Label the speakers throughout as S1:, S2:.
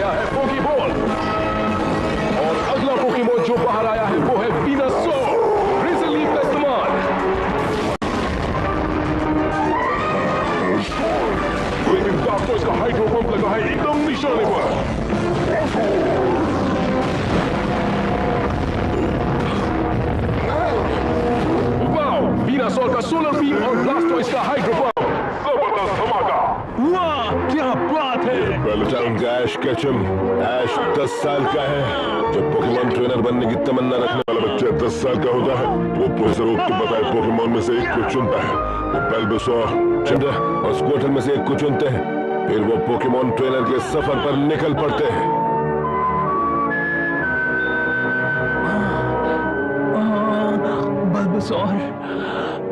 S1: आया है पोकेबॉल और अगला पोकेमॉन जो बाहर आया है वो है बीनासोर। ब्रिजल लीफ का इस्तेमाल। लेकिन डॉक्टर्स का हाइड्रो पंप लगा है एकदम निशाने पर। बीनासोर का सोलर बीम और ब्लास्टोइस का हाइड्रो पंप। जबरदस्त धमाका।
S2: वाह क्या बात है।
S1: वेलकम ऐश केचम। ऐश 10 साल का है। जब पोकेमॉन ट्रेनर बनने की तमन्ना रखने वाला बच्चा 10 साल का होता है वो प्रोफेसर ओक के बताए पोकेमॉन में से एक को चुनता है। वो बल्बासोर, चंद्र और स्क्वार्टल में से एक को चुनते हैं। फिर वो पोकेमॉन ट्रेनर के सफर पर निकल पड़ते हैं।
S2: Bulbasaur,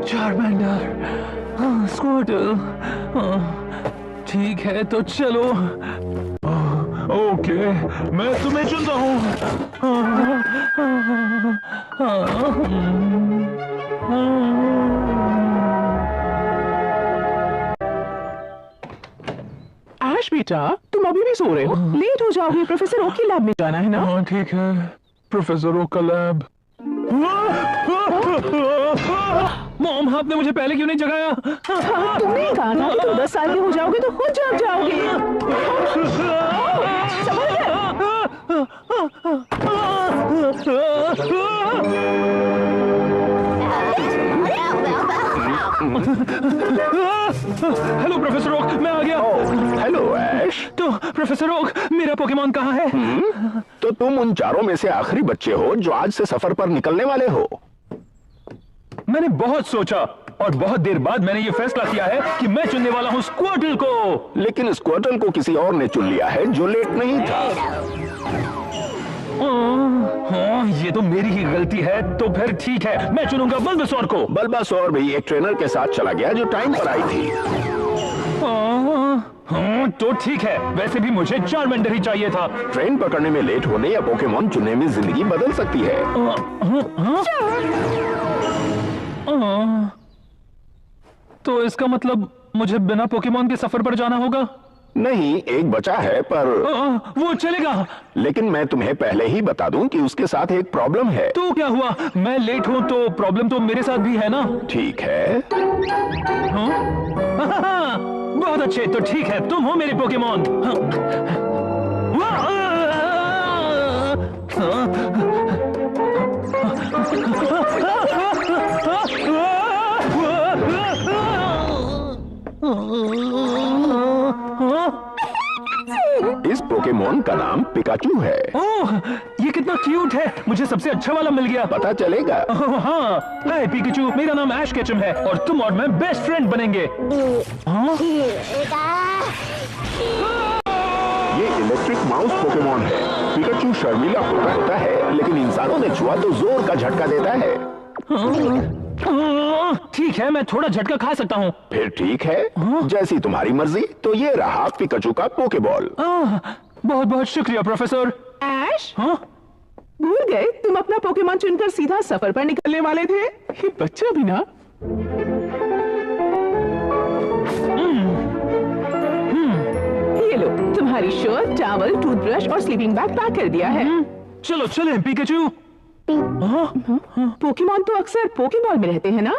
S2: Charmander, Squirtle. ठीक है तो चलो। ओके, मैं तुम्हें चुनता हूँ।
S3: ऐश बेटा, तुम अभी भी सो रहे हो? लेट हो जाओगे, प्रोफेसर ओक की लैब में जाना है ना?
S2: हाँ ठीक है, प्रोफेसर ओक का लैब। मॉम, आपने मुझे पहले क्यों नहीं जगाया?
S3: तुमने कहा था कि तुम 10 साल के हो जाओगे तो खुद जाग जाओगे। समझ गए?
S2: हेलो प्रोफेसर ओक, मैं आ गया।
S4: हेलो ऐश।
S2: तो प्रोफेसर ओक, मेरा पोकेमॉन कहाँ है?
S4: तो तुम उन चारों में से आखिरी बच्चे हो जो आज से सफर पर निकलने वाले हो।
S2: मैंने बहुत सोचा और बहुत देर बाद मैंने ये फैसला किया है कि मैं चुनने वाला हूँ स्क्वार्टल को।
S4: लेकिन स्क्वार्टल को किसी और ने चुन लिया है जो लेट नहीं था।
S2: हाँ, ये तो मेरी ही गलती है। तो फिर ठीक है, मैं चुनूंगा बल्बासोर को।
S4: बल्बासोर भी एक ट्रेनर के साथ चला गया जो टाइम पर आई थी।
S2: हाँ, तो ठीक है। वैसे भी मुझे चार्मेंडर ही चाहिए था।
S4: ट्रेन पकड़ने में लेट होने या पोकेमॉन चुनने में जिंदगी बदल सकती है।
S2: तो इसका मतलब मुझे बिना पोकेमॉन के सफर पर जाना होगा?
S4: नहीं, एक बचा है पर
S2: वो चलेगा।
S4: लेकिन मैं तुम्हें पहले ही बता दूं कि उसके साथ एक प्रॉब्लम है।
S2: तो क्या हुआ? मैं लेट हूं तो प्रॉब्लम तो मेरे साथ भी है ना?
S4: ठीक है।
S2: हाँ, बहुत अच्छे। तो ठीक है, तुम हो मेरे पोकेमॉन।
S4: इस पोकेमॉन का नाम पिकाचू है।
S2: ओह, ये कितना क्यूट है। मुझे सबसे अच्छा वाला मिल गया।
S4: पता चलेगा।
S2: हाँ, हाय पिकाचू, मेरा नाम ऐश केचम है और तुम और मैं बेस्ट फ्रेंड बनेंगे।
S4: ये इलेक्ट्रिक माउस पोकेमॉन है। पिकाचू शर्मीला होता है, लेकिन इंसानों ने छुआ तो जोर का झटका देता है।
S2: ठीक है, मैं थोड़ा झटका खा सकता हूँ।
S4: फिर ठीक है, जैसी तुम्हारी मर्जी। तो ये रहा पिकाचू का पोकेबॉल।
S2: बहुत बहुत शुक्रिया प्रोफेसर।
S3: ऐश,
S2: हाँ?
S3: भूल गए तुम अपना पोकेमॉन चुनकर सीधा सफर पर निकलने वाले थे। ये बच्चा भी ना। ये लो, तुम्हारी शर्ट, टॉवल, टूथब्रश और स्लीपिंग बैग पैक कर दिया है।
S2: चलो चलें पिकाचू।
S3: पोकेमॉन तो अक्सर पोकेबॉल में रहते हैं ना?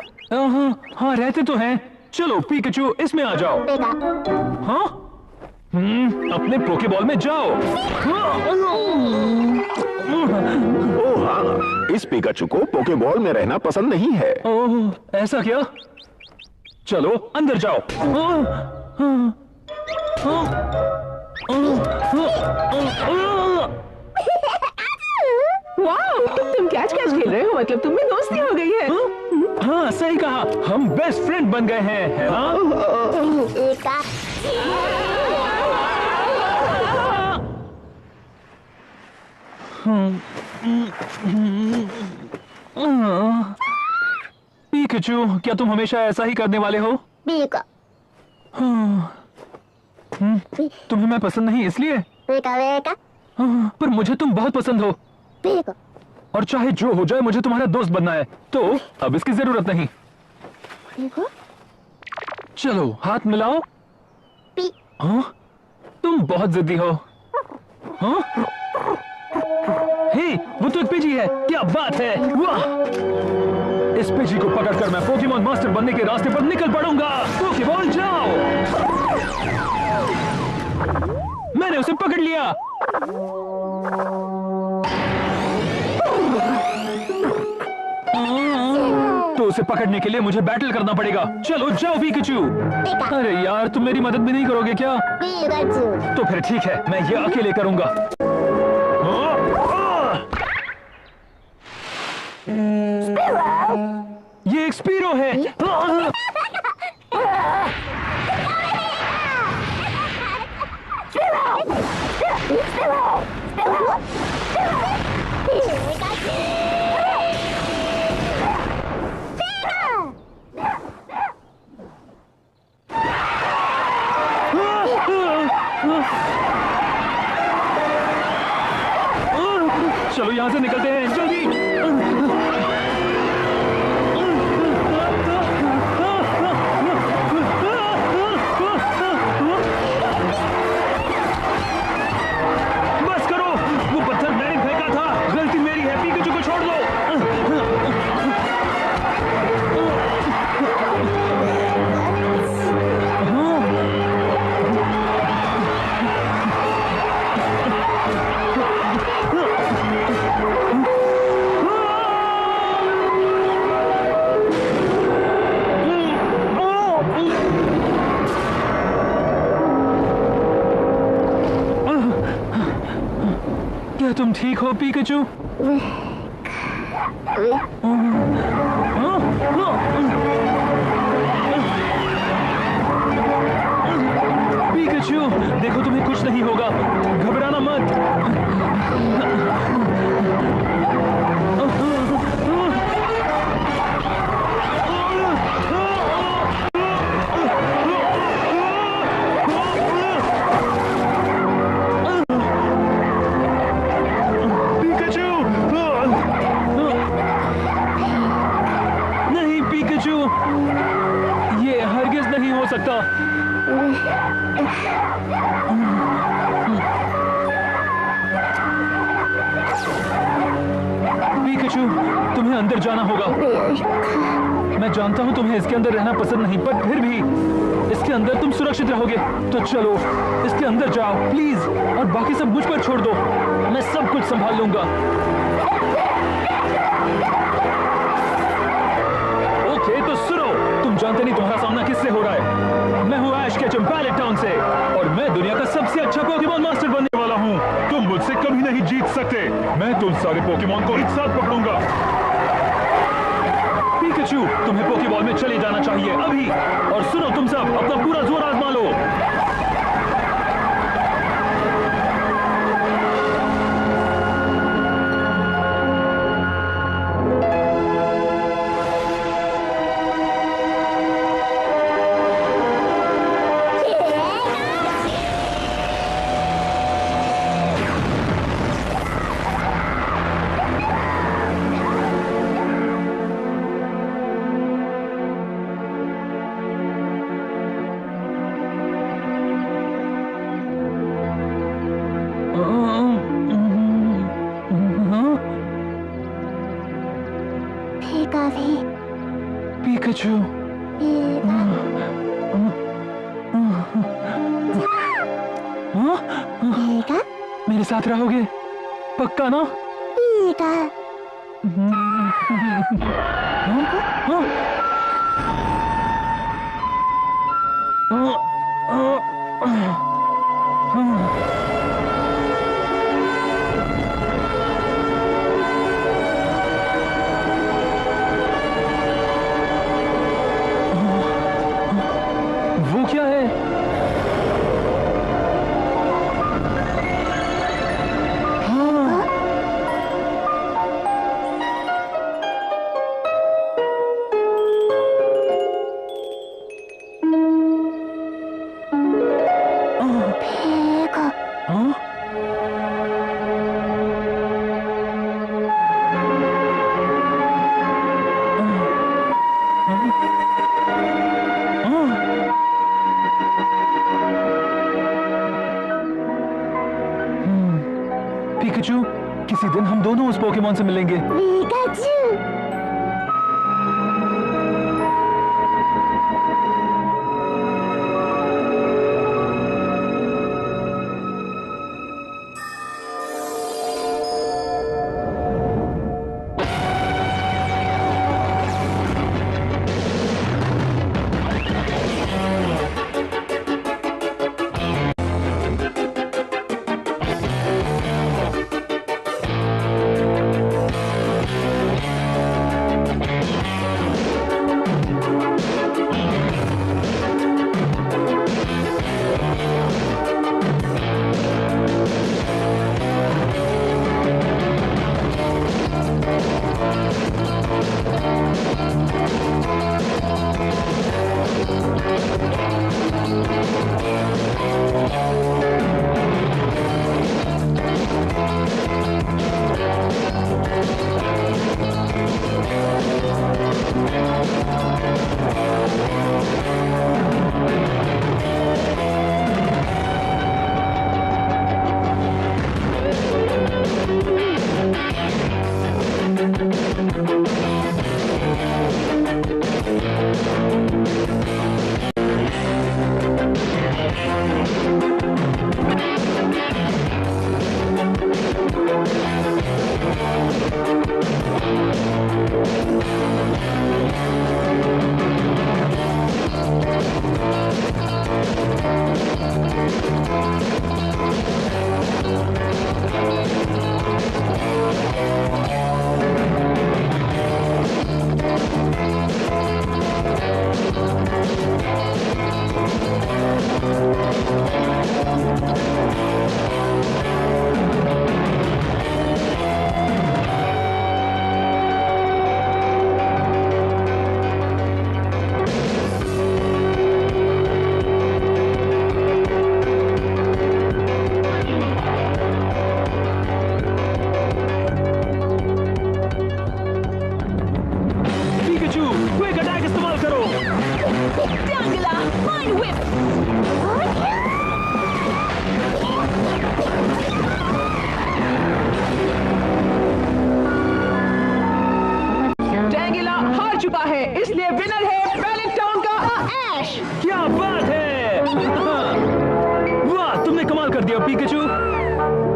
S2: हाँ, रहते तो हैं। चलो पिकाचू, इसमें आ जाओ। हाँ? अपने पोकेबॉल में जाओ।
S4: ओह हाँ, इस पिकाचू को पोकेबॉल में रहना पसंद नहीं है।
S2: ओह, ऐसा क्या? चलो अंदर जाओ।
S3: वाह, तुम कैच खेल रहे हो, मतलब तुम में दोस्ती हो गई है।
S2: हाँ, सही कहा, हम बेस्ट फ्रेंड बन गए हैं, है ना? पिकाचू, क्या तुम हमेशा ऐसा ही करने वाले हो? तुम्हें मैं पसंद नहीं इसलिए? पर मुझे तुम बहुत पसंद हो और चाहे जो हो जाए मुझे तुम्हारा दोस्त बनना है, तो अब इसकी जरूरत नहीं। चलो हाथ मिलाओ। हाँ? तुम बहुत जिद्दी हो। हाँ? हे, वो तो एक पिजी है। क्या बात है, वाह! इस पिजी को पकड़कर मैं पोकेमॉन मास्टर बनने के रास्ते पर निकल पड़ूंगा। पोकेबॉल जाओ! मैंने उसे पकड़ लिया। तो उसे पकड़ने के लिए मुझे बैटल करना पड़ेगा। चलो जाओ पिकाचू। अरे यार, तुम मेरी मदद भी नहीं करोगे क्या? तो फिर ठीक है, मैं ये अकेले करूंगा। ये एक स्पीरो है। चलो यहां से निकलते हैं, जल्दी। बस करो, वो पत्थर मैंने फेंका था, गलती मेरी है। पिकाचू को छोड़ दो। क्या तुम ठीक हो पिकाचू? पिकाचू, देखो तुम्हें कुछ नहीं होगा, घबराना मत। नहीं पिकाचू, ये हरगिज नहीं हो सकता। पिकाचू, तुम्हें अंदर जाना होगा। मैं जानता हूं तुम्हें इसके अंदर रहना पसंद नहीं, पर फिर भी इसके अंदर तुम सुरक्षित रहोगे। तो चलो इसके अंदर जाओ प्लीज, और बाकी सब मुझ पर छोड़ दो। मैं सब कुछ संभाल लूंगा। ओके, तो सुनो, तुम जानते नहीं तुम्हारा सामना किससे हो रहा है। मैं हूँ ऐश केचम पैलेट टाउन से, और मैं दुनिया का सबसे अच्छा पोकेमॉन मास्टर बनने वाला हूँ। तुम मुझसे कभी नहीं जीत सकते। मैं तुम सारे पोकेमॉन को एक साथ पकड़ूंगा। पिकाचू, तुम्हें पोकेबॉल में चले जाना चाहिए अभी। और सुनो तुम सब, अपना पूरा जोर आजमा लो। पिकाचू, मेरे साथ रहोगे पक्का ना? वो क्या है? पिकाचू, किसी दिन हम दोनों उस पोकेमॉन से मिलेंगे। क्विक अटैक इस्तेमाल करो।
S3: Tangela, Mind Whip! Tangela हार चुका है, इसलिए विनर है पैलेट टाउन का ऐश।
S2: क्या बात है! वाह, तुमने कमाल कर दिया पिकाचू।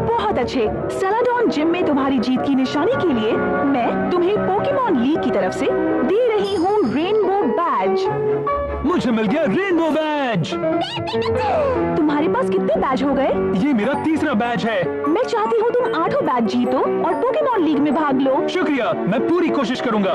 S3: बहुत अच्छे। सेलाडॉन जिम में तुम्हारी जीत की निशानी के लिए मैं तुम्हें पोकेमॉन लीग की तरफ से दे रही हूँ रेनबो बैज।
S2: मुझे मिल गया रेनबो बैज।
S3: तुम्हारे पास कितने बैज हो गए?
S2: ये मेरा तीसरा बैज है।
S3: मैं चाहती हूँ तुम 8 बैज जीतो और पोकेमॉन लीग में भाग लो।
S2: शुक्रिया, मैं पूरी कोशिश करूंगा।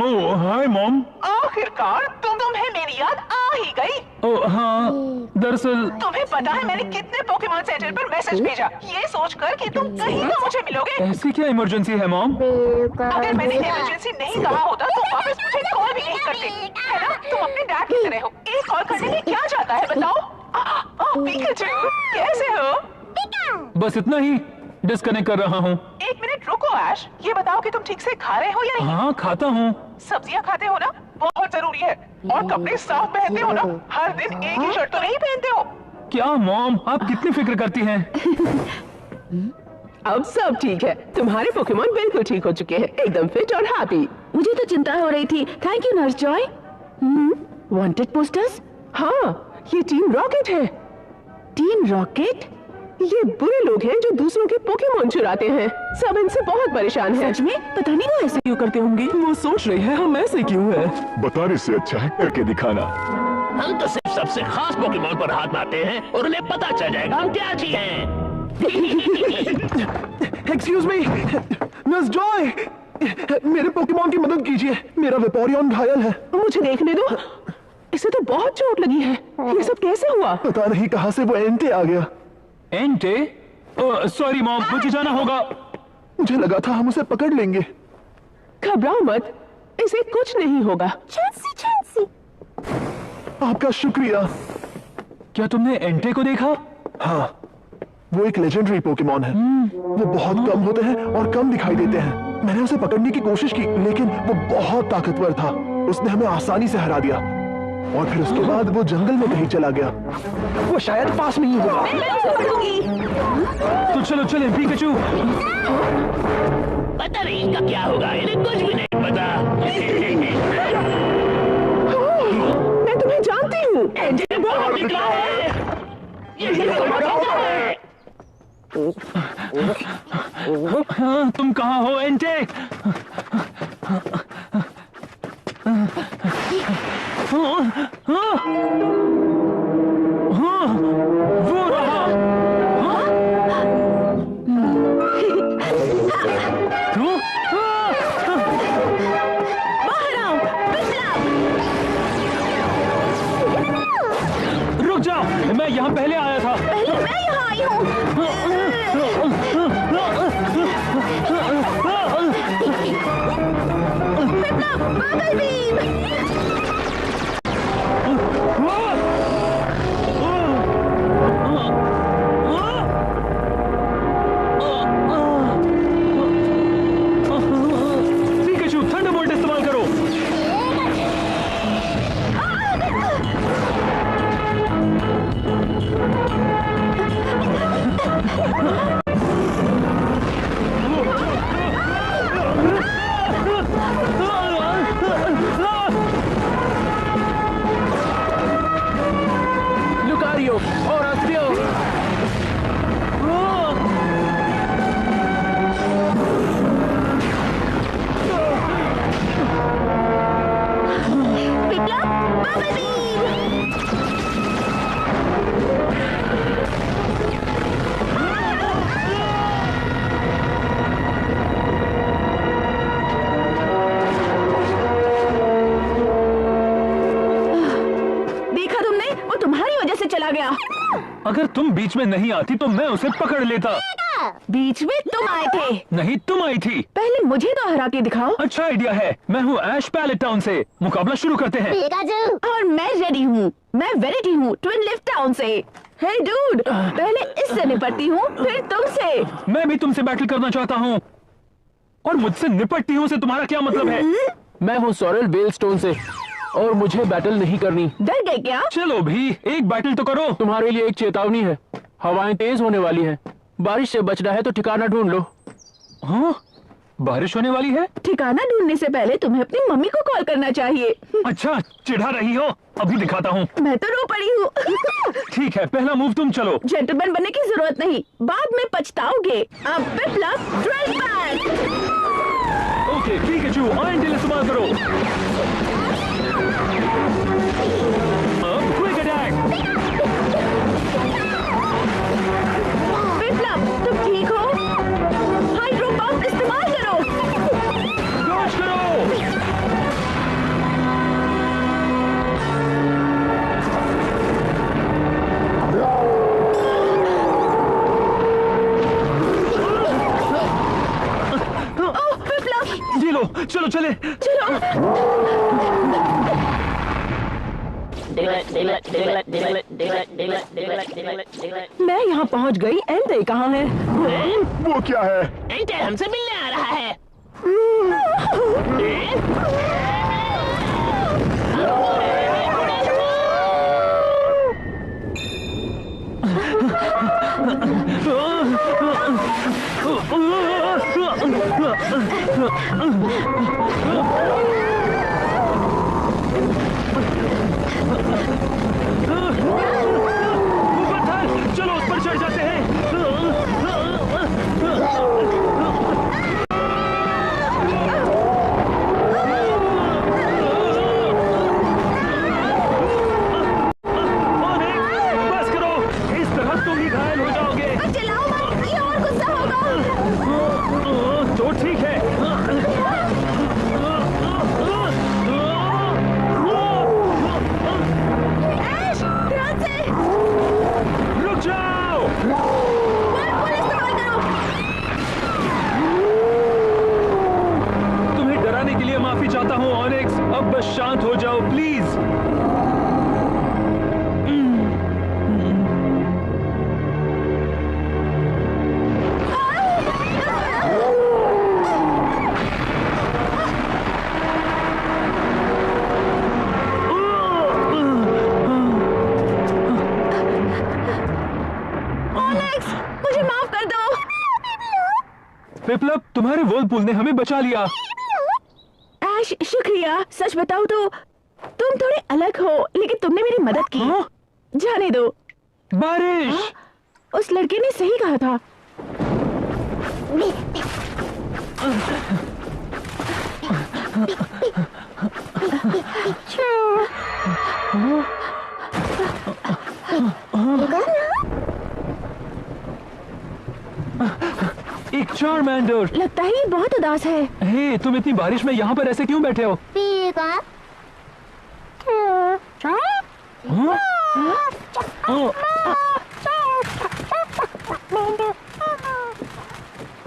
S2: ओह, हाय मॉम।
S3: आखिरकार तुम्हें मेरी याद आ ही गई।
S2: ओह हाँ, दरअसल
S3: तुम्हें पता है मैंने कितने पोकेमॉन सेंटर पर मैसेज भेजा, ये सोचकर कि तुम कहीं ना मुझे मिलोगे।
S2: ऐसी क्या इमरजेंसी है मॉम?
S3: अगर मैंने इमरजेंसी नहीं कहा होता तो वापस मुझे कॉल भी नहीं करते, है ना? तुम अपने डैड की तरह हो। एक कॉल करने में क्या जाता है बताओ? पिकाचू, कैसे हो?
S2: बस इतना ही, डिस्कनेक्ट कर रहा हूँ।
S3: 1 मिनट रुको ऐश, ये बताओ कि तुम ठीक से खा रहे हो या नहीं?
S2: हाँ, खाता हूँ।
S3: सब्जियां खाते हो ना, बहुत जरूरी है। और कपड़े साफ पहनते हो ना, हर दिन एक ही शर्ट तो नहीं पहनते हो।
S2: क्या मॉम, आप कितनी फिक्र करती हैं?
S3: अब सब ठीक है, तुम्हारे पोकेमॉन बिल्कुल ठीक हो चुके हैं, एकदम फिट और हैप्पी। मुझे तो चिंता हो रही थी। Thank you nurse Joy. Wanted posters? हाँ, ये टीम रॉकेट है। Team rocket? ये बुरे लोग हैं जो दूसरों के पोकेमॉन चुराते हैं। सब इनसे बहुत परेशान हैं। सच में? पता नहीं वो ऐसे क्यों करते होंगे। वो सोच रही है हम ऐसे क्यों हैं।
S4: बताने से अच्छा है करके दिखाना।
S5: हम तो सिर्फ सबसे खास पोकेमॉन पर हाथ मारते हैं और उन्हें पता चल जाएगा हम क्या जी हैं।
S6: एक्सक्यूज मी, मिस जॉय, मेरे पोकेमॉन की मदद कीजिए, मेरा वेपोरियन घायल है।
S3: मुझे देखने दो, इसे तो बहुत चोट लगी है। ये सब कैसे हुआ?
S6: पता नहीं कहां से वो एंटे आ गया।
S2: एंटे? सॉरी मॉम, मुझे जाना होगा।
S6: मुझे लगा था हम उसे पकड़ लेंगे।
S3: घबराओ मत, इसे कुछ नहीं होगा।
S6: आपका शुक्रिया।
S2: क्या तुमने एंटे को देखा?
S6: हाँ, वो एक लेजेंडरी पोकेमॉन है। वो बहुत कम होते हैं और कम दिखाई देते हैं। मैंने उसे पकड़ने की कोशिश की, लेकिन वो बहुत ताकतवर था। उसने हमें आसानी से हरा दिया और फिर उसके बाद वो जंगल में कहीं चला गया। वो शायद पास में ही होगा।
S2: तो चलो चले पिकाचू।
S5: पता नहीं इनका क्या होगा, इन्हें कुछ भी नहीं पता।
S3: मैं तुम्हें जानती हूँ।
S5: ये बहुत निकला है। ये तुम्हारा है।
S2: हाँ, तुम कहाँ हो एंटे? वो रहा।
S3: बाहर आओ,
S2: रुक जाओ, मैं यहाँ पहले आया था।
S3: पहले मैं यहाँ आई हूँ। बादल बीम।
S2: पिकाचू, थंडरबोल्ट इस्तेमाल करो।
S3: लुकारियो और अस्तियो। पिपला, बादल बीम। देखा तुमने, वो तुम्हारी वजह से चला गया।
S2: अगर तुम बीच में नहीं आती तो मैं उसे पकड़ लेता।
S3: बीच में तुम आए थे।
S2: नहीं, तुम आई थी।
S3: पहले मुझे तो हरा के दिखाओ।
S2: अच्छा आइडिया है। मैं हूँ ऐश पैलेट टाउन से। मुकाबला शुरू करते हैं।
S3: और मैं रेडी हूँ। मैं वेरिटी हूँ ट्विन लिफ्ट टाउन से। हे डूड, पहले इससे निपटती हूँ, फिर तुमसे।
S2: मैं भी तुमसे बैटल करना चाहता हूँ। और मुझसे निपटती हूँ से तुम्हारा क्या मतलब है?
S7: मैं हूँ सोरेल बेलस्टोन से और मुझे बैटल नहीं करनी।
S3: डर गए क्या?
S2: चलो भी एक बैटल तो करो।
S7: तुम्हारे लिए एक चेतावनी है, हवाएं तेज होने वाली हैं। बारिश से बचना है तो ठिकाना ढूंढ लो।
S2: हाँ, बारिश होने वाली है।
S3: ठिकाना ढूंढने से पहले तुम्हें अपनी मम्मी को कॉल करना चाहिए।
S2: अच्छा, चिढ़ा रही हो? अभी दिखाता हूँ।
S3: मैं तो रो पड़ी हूँ।
S2: ठीक है, पहला मूव तुम चलो।
S3: जेंटलमैन बनने की जरूरत नहीं, बाद में पछताओगे। अब Pipla drill back.
S2: Okay, Pikachu iron tell इस्तेमाल करो। अब क्विक अटैक।
S3: पिपला, तुम ठीक हो? हाइड्रो पंप इस्तेमाल करो।
S2: डॉज करो।
S3: ओह पिपला,
S2: ये लो, चलो चले।
S3: चलो। मैं यहाँ पहुँच गई। एंटे कहाँ है?
S4: वो क्या है?
S5: एंटे हमसे मिलने आ रहा है।
S2: पत्थर, चलो उस पर चढ़ जाते हैं। बस करो, इस तरह तुम ही घायल हो जाओगे।
S3: चिल्लाओ मत, ये और गुस्सा होगा।
S2: तो ठीक है।
S3: ऐश, ध्यान से।
S2: रुक जाओ।
S3: पुल इस्तेमाल करो।
S2: तुम्हें डराने के लिए माफी चाहता हूँ ऑनिक्स। अब बस शांत हो जाओ प्लीज। पिपलप, तुम्हारे वॉलपूल ने हमें बचा लिया।
S3: ऐश शुक्रिया। सच बताओ तो तुम थोड़े अलग हो, लेकिन तुमने मेरी मदद की।
S2: हाँ?
S3: जाने दो।
S2: बारिश।
S3: उस लड़के ने सही कहा था।
S2: एक चारमेंडर।
S3: लगता है ये बहुत उदास है।
S2: हे, तुम इतनी बारिश में यहाँ पर ऐसे क्यों बैठे हो? हाँ?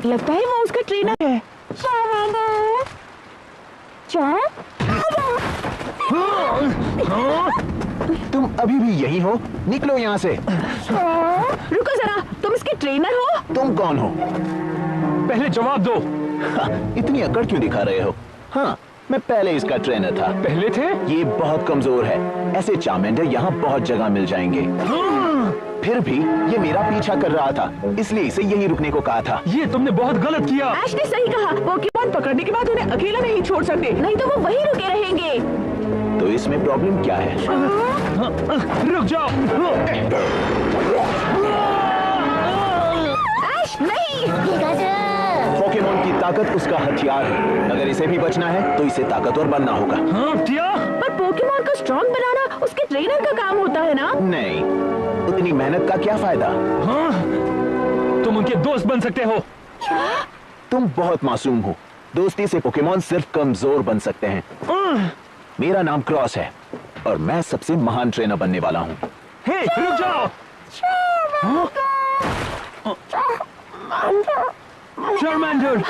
S3: लगता है वो उसका ट्रेनर है।
S6: तुम अभी भी यही हो? निकलो यहाँ से।
S3: रुको जरा, तुम इसके ट्रेनर हो?
S6: तुम कौन हो?
S2: पहले जवाब दो।
S6: इतनी अकड़ क्यों दिखा रहे हो? हाँ, मैं पहले इसका ट्रेनर था।
S2: पहले थे?
S6: ये बहुत कमजोर है। ऐसे चार्मेंडर यहाँ बहुत जगह मिल जाएंगे। फिर भी ये मेरा पीछा कर रहा था, इसलिए इसे यहीं रुकने को कहा था।
S2: ये तुमने बहुत गलत किया।
S3: ऐश ने सही कहा। पोकेमॉन पकड़ने के बाद उन्हें अकेला नहीं छोड़ सकते, नहीं तो वो वहीं रुके रहेंगे।
S6: तो इसमें प्रॉब्लम क्या है?
S2: रुक जाओ।
S3: ऐश नहीं।
S6: पोकेमॉन की ताकत उसका हथियार है। अगर इसे भी बचना है तो इसे ताकतवर बनना होगा।
S2: हाँ, टिया?
S3: पर पोकेमॉन को स्ट्रॉन्ग बनाना उसके ट्रेनर का काम होता है ना?
S6: नहीं, उतनी मेहनत का क्या फायदा?
S2: हाँ? तुम उनके दोस्त बन सकते हो।
S6: तुम बहुत मासूम हो। दोस्ती से पोकेमॉन सिर्फ कमजोर बन सकते हैं। मेरा नाम क्रॉस है और मैं सबसे महान ट्रेनर बनने वाला हूँ।
S2: हे, रुक जाओ। चार्मेंडर।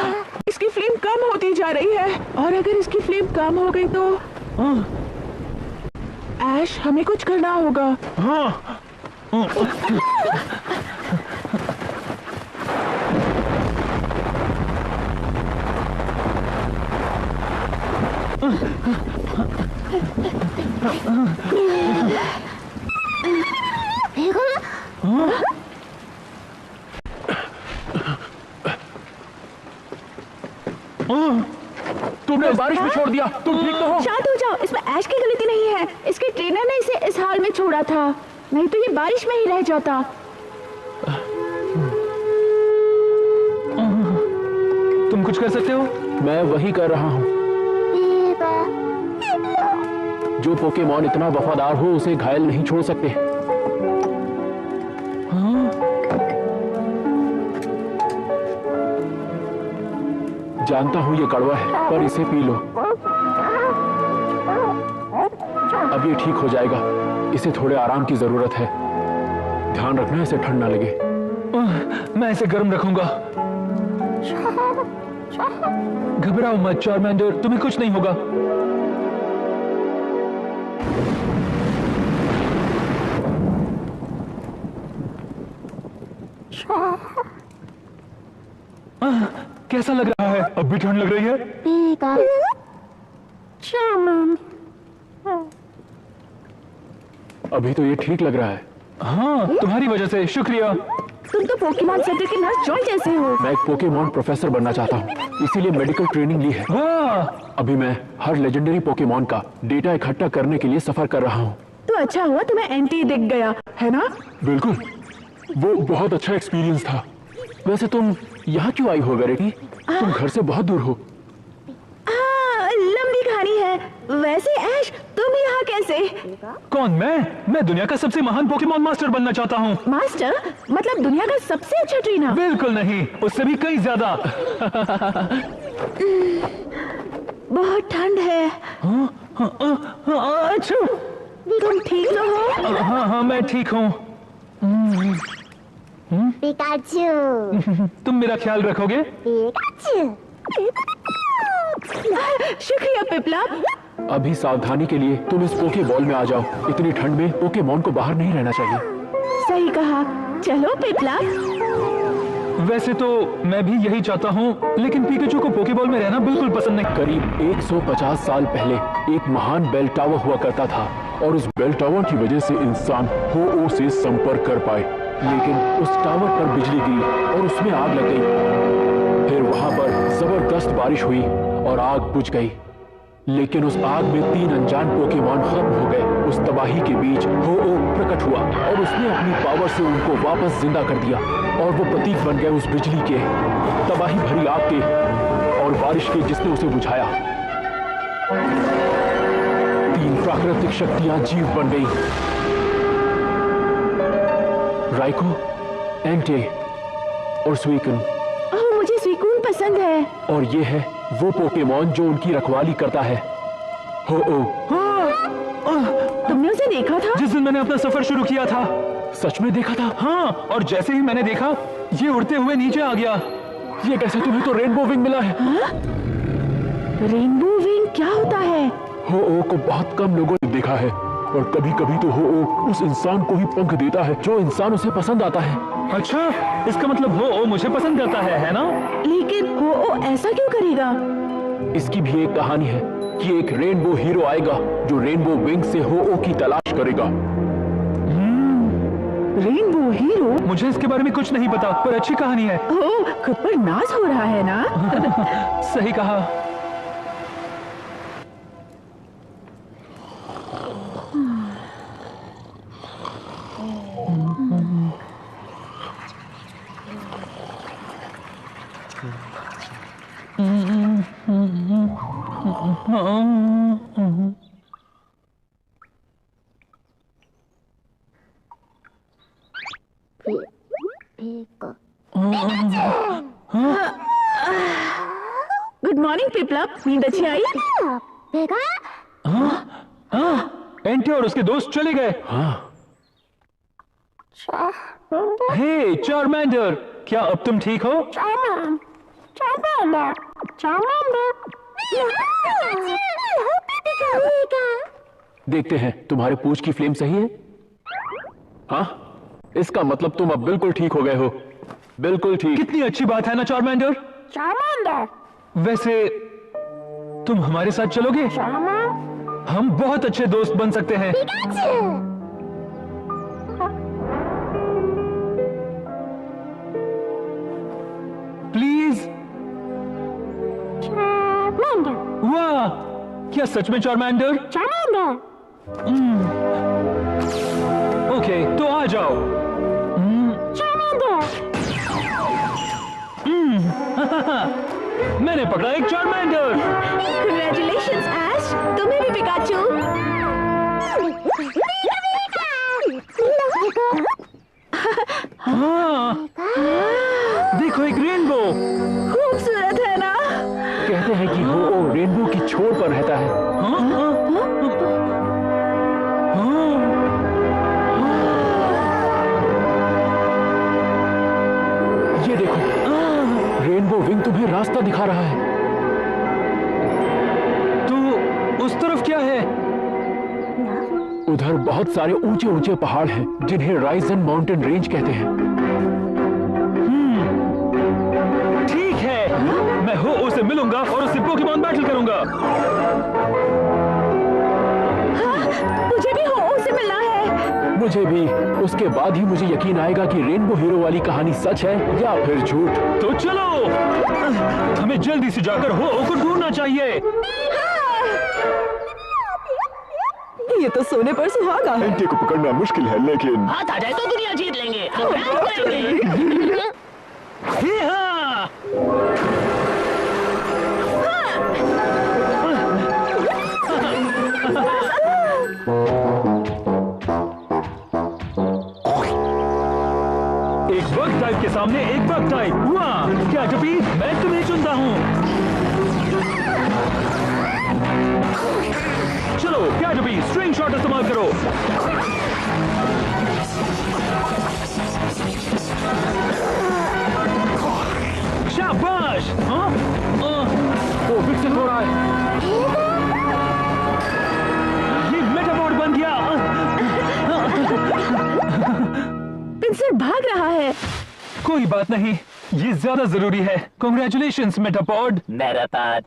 S3: इसकी फ्लेम कम होती जा रही है, और अगर इसकी फ्लेम कम हो गई तो ऐश हमें कुछ करना होगा।
S2: हाँ।
S7: तुमने बारिश में छोड़ दिया। तुम ठीक तो हो?
S3: शांत हो जाओ, इसमें ऐश की गलती नहीं है। इसके ट्रेनर ने इसे इस हाल में छोड़ा था, नहीं तो ये बारिश में ही रह जाता।
S2: तुम कुछ कर सकते हो?
S7: मैं वही कर रहा हूँ। जो पोकेमॉन इतना वफादार हो उसे घायल नहीं छोड़ सकते। जानता हूँ ये कड़वा है, पर इसे पी लो। अब ये ठीक हो जाएगा। इसे थोड़े आराम की जरूरत है। ध्यान रखना इसे ठंड ना लगे।
S2: मैं इसे गर्म रखूंगा। घबराओ मत चार्मेंडर, तुम्हें कुछ नहीं होगा। कैसा लग रहा है? अब भी ठंड लग रही है?
S7: अभी तो ये ठीक लग रहा है।
S2: हाँ, तुम्हारी वजह से। शुक्रिया।
S3: तुम तो पोकेमॉन सेंटर के नर्स जॉय जैसे हो।
S7: मैं एक पोकेमॉन प्रोफेसर बनना चाहता हूँ, इसीलिए मेडिकल ट्रेनिंग ली है।
S2: वाह!
S7: अभी मैं हर लेजेंडरी पोकेमॉन का डेटा इकट्ठा करने के लिए सफर कर रहा हूँ।
S3: तो अच्छा हुआ तुम्हें एंटी दिख गया, है ना?
S7: बिल्कुल, वो बहुत अच्छा एक्सपीरियंस था। वैसे तुम यहाँ क्यों आई हो वेरेटी? तुम घर से बहुत दूर हो।
S3: लंबी कहानी है। वैसे ऐश, तुम यहाँ कैसे?
S2: कौन? मैं दुनिया का सबसे महान पोकेमॉन मास्टर बनना चाहता हूँ।
S3: मास्टर? मतलब दुनिया का सबसे अच्छा ट्रेनर?
S2: बिल्कुल नहीं, उससे भी कहीं ज्यादा।
S3: बहुत ठंड है।
S2: अच्छा,
S3: तुम ठीक तो हो?
S2: हाँ, मैं ठीक हूँ।
S8: पिकाचू।
S2: तुम मेरा ख्याल रखोगे?
S8: पिकाचू।
S3: शुक्रिया पिपलप।
S7: अभी सावधानी के लिए तुम इस पोके बॉल में आ जाओ। इतनी ठंड में पोकेमॉन को बाहर नहीं रहना चाहिए।
S3: सही कहा। चलो पिपलप।
S2: वैसे तो मैं भी यही चाहता हूँ, लेकिन पिकाचू को पोकेबॉल में रहना बिल्कुल पसंद नहीं।
S7: करीब 150 साल पहले एक महान बेल टावर हुआ करता था, और उस बेल टावर की वजह से इंसान हो से संपर्क कर पाए। लेकिन उस टावर पर बिजली गिरी और उसमें आग लग गई। फिर वहां पर जबरदस्त बारिश हुई और आग बुझ गई, लेकिन उस आग में 3 अनजान पोकेमॉन खत्म हो गए। उस तबाही के बीच हो-ओ प्रकट हुआ और उसने अपनी पावर से उनको वापस जिंदा कर दिया और वो प्रतीक बन गए उस बिजली के, तबाही भरी आग के और बारिश के जिसने उसे बुझाया। 3 प्राकृतिक शक्तियां जीव बन गई, राइको, एंटे और स्वीकन।
S3: मुझे स्वीकून पसंद है।
S7: और ये है वो पोकेमॉन जो उनकी रखवाली करता है, हो-ओ।
S3: तुमने उसे देखा था?
S2: जिस दिन मैंने अपना सफर शुरू किया था।
S7: सच में देखा था?
S2: हाँ, और जैसे ही मैंने देखा ये उड़ते हुए नीचे आ गया।
S7: ये कैसे? तुम्हें तो रेनबो विंग मिला है।
S3: रेनबो विंग क्या होता है?
S7: हो-ओ को बहुत कम लोगों ने देखा है और कभी कभी तो हो-ओ उस इंसान को ही पंख देता है जो इंसान उसे पसंद आता है।
S2: अच्छा, इसका मतलब हो मुझे पसंद करता है ना?
S3: लेकिन हो ऐसा क्यों करेगा?
S7: इसकी भी एक कहानी है कि एक रेनबो हीरो आएगा जो रेनबो विंग से हो की तलाश करेगा।
S3: Rainbow hero?
S2: मुझे इसके बारे में कुछ नहीं पता, पर अच्छी कहानी है।
S3: खुद पर नाज हो रहा है ना?
S2: सही कहा।
S3: गुड मॉर्निंग पिपलप, नींद अच्छी आई?
S2: एंटे और उसके दोस्त चले गए। हे चार्मेंडर, क्या अब तुम ठीक हो?
S7: देखते हैं तुम्हारे पूंछ की फ्लेम सही है। हाँ, इसका मतलब तुम अब बिल्कुल ठीक हो गए हो। बिल्कुल ठीक।
S2: कितनी अच्छी बात है ना चार्मेंडर? वैसे तुम हमारे साथ चलोगे? हम बहुत अच्छे दोस्त बन सकते हैं। प्लीज। वाह, क्या सच में चार्मेंडर? ओके, तो आ जाओ। मैंने पकड़ा एक चार्मेंडर।
S3: Congratulations, Ash, तुम्हें भी पिकाचू।
S2: हाँ, देखो एक रेनबो।
S3: खूबसूरत है ना?
S7: कहते हैं कि हो रेनबो की छोर पर रहता है। ये देखो, रेनबो विंग तुम्हें रास्ता दिखा रहा है।
S2: तो उस तरफ क्या है?
S7: उधर बहुत सारे ऊंचे ऊंचे पहाड़ हैं जिन्हें राइजन माउंटेन रेंज कहते हैं।
S2: ठीक है, मैं हो उसे मिलूंगा और उससे पोकेमॉन बैटल करूंगा।
S3: मुझे भी हो उसे मिलना है।
S7: मुझे भी। उसके बाद ही मुझे यकीन आएगा कि रेनबो हीरो वाली कहानी सच है या फिर झूठ।
S2: तो चलो, हमें जल्दी से जाकर हो को ढूंढना चाहिए।
S3: ये तो सोने पर सुहागा है।
S4: एंटे को पकड़ना मुश्किल है, लेकिन
S5: हाथ आ जाए तो दुनिया जीत लेंगे। हम लेंगे।
S2: हे हाँ। एक बग टाइप के सामने एक बग टाइप। वाह, क्या कभी मैं तुम्हें चुनता हूँ। चलो क्या कभी स्ट्रिंग शॉट इस्तेमाल करो। शाबाश। हाँ,
S7: वो विकसित हो रहा है।
S2: ये मेटाबॉट बन गया।
S3: पिंसर भाग रहा है।
S2: कोई बात नहीं, ये ज्यादा जरूरी है। कांग्रेचुलेशंस मेटापॉड।
S5: मेरा ताज।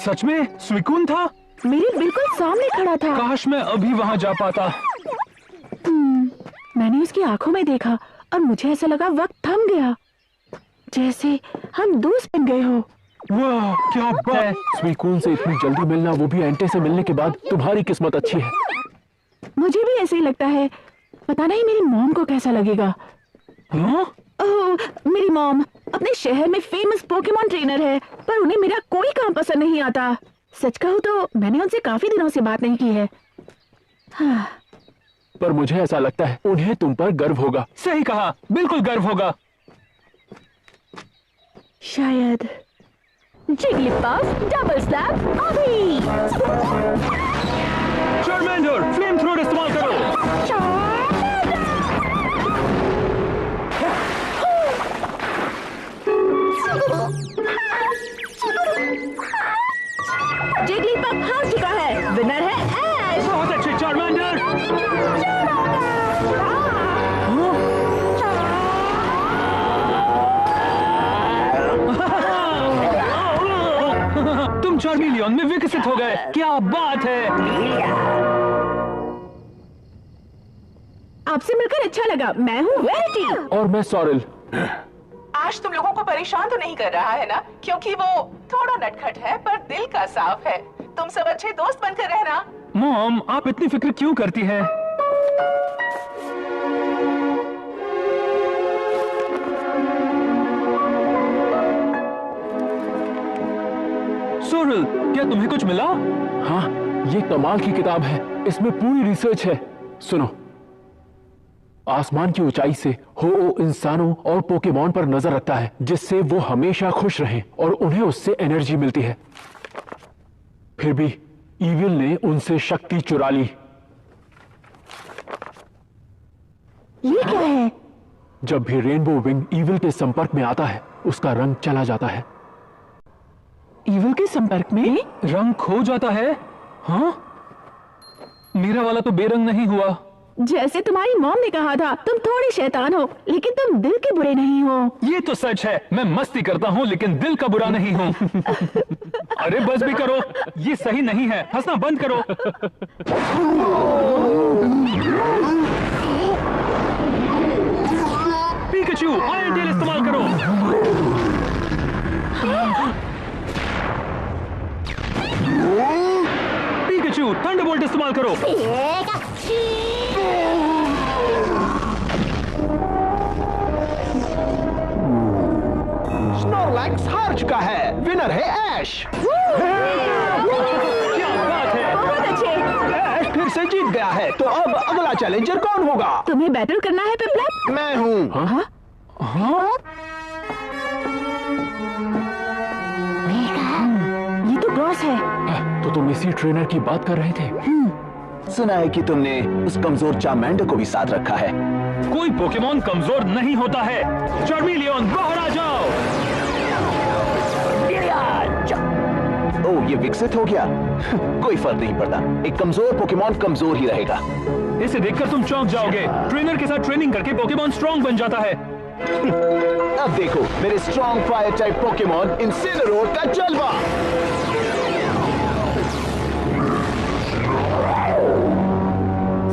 S2: सच में स्विकून था?
S3: मेरे बिल्कुल सामने खड़ा था।
S2: काश मैं अभी वहां जा पाता।
S3: मैंने उसकी आंखों में देखा और मुझे ऐसा लगा वक्त थम गया, जैसे हम दोस्त बन गए हो।
S2: वाह क्या बात है।
S7: स्वीकून से इतनी जल्दी मिलना, वो भी एंटे से मिलने के बाद, तुम्हारी किस्मत अच्छी है।
S3: मुझे भी ऐसे ही लगता है। पता नहीं मेरी मॉम को कैसा लगेगा।
S2: हाँ?
S3: ओह, मेरी मॉम अपने शहर में फेमस पोकेमॉन ट्रेनर है, पर उन्हें मेरा कोई काम पसंद नहीं आता। सच कहूँ तो मैंने उनसे काफी दिनों से बात नहीं की है। हाँ।
S7: पर मुझे ऐसा लगता है उन्हें तुम पर गर्व होगा।
S2: सही कहा, बिल्कुल गर्व होगा।
S3: शायद। जिगलिपफ डबल स्लैप अभी।
S2: चार्मेंडर फ्लेम थ्रोर इस्तेमाल करो।
S3: जिगलिपफ हार चुका है। विनर है ऐश।
S2: बहुत अच्छे चार्मेंडर। तुम चार्मिलियन में विकसित हो गए। क्या बात है।
S3: आपसे मिलकर अच्छा लगा। मैं हूँ वेरिटी।
S7: और मैं सॉरिल।
S9: आज तुम लोगों को परेशान तो नहीं कर रहा है ना? क्योंकि वो थोड़ा नटखट है पर दिल का साफ है। तुम सब अच्छे दोस्त बनकर रहना।
S2: मॉम, आप इतनी फिक्र क्यों करती हैं? सोरल, क्या तुम्हें कुछ मिला?
S7: हाँ, ये कमाल की किताब है। इसमें पूरी रिसर्च है। सुनो। आसमान की ऊंचाई से हो इंसानों और पोकेमॉन पर नजर रखता है, जिससे वो हमेशा खुश रहें और उन्हें उससे एनर्जी मिलती है। फिर भी ईविल ने उनसे शक्ति चुरा ली।
S3: ये क्या है?
S7: जब भी रेनबो विंग ईविल के संपर्क में आता है, उसका रंग चला जाता है।
S3: ईविल के संपर्क में
S2: रंग खो जाता है? हाँ? मेरा वाला तो बेरंग नहीं हुआ।
S3: जैसे तुम्हारी मॉम ने कहा था, तुम थोड़े शैतान हो, लेकिन तुम दिल के बुरे नहीं हो।
S2: ये तो सच है। मैं मस्ती करता हूँ लेकिन दिल का बुरा नहीं हूँ। अरे बस भी करो, ये सही नहीं है। हंसना बंद करो। पिकाचू, आयरन टेल इस्तेमाल करो। पिकाचू, थंडरबोल्ट इस्तेमाल करो।
S6: स्नोरलैक्स हार चुका है। विनर है ऐश।
S2: क्या बात है।
S3: बहुत अच्छे।
S6: ऐश फिर से जीत गया है। तो अब अगला चैलेंजर कौन होगा?
S3: तुम्हें बैटल करना है पिपलप?
S6: मैं हूँ।
S3: हाँ? ये तो क्रॉस है।
S7: तो तुम इसी ट्रेनर की बात कर रहे थे?
S6: सुना है कि तुमने उस कमजोर चार्मेंडर को भी साथ रखा है।
S2: कोई पोकेमॉन कमजोर नहीं होता है। चार्मिलियन बाहर आ जाओ।
S6: ओह, ये विकसित हो गया। कोई फर्क नहीं पड़ता। एक कमजोर पोकेमॉन कमजोर ही रहेगा।
S2: इसे देखकर तुम चौंक जाओगे। ट्रेनर के साथ ट्रेनिंग करके पोकेमॉन स्ट्रॉन्ग बन जाता है।
S6: अब देखो मेरे स्ट्रॉन्ग फायर टाइप पोकेमॉन इंसिनेरोर का जलवा।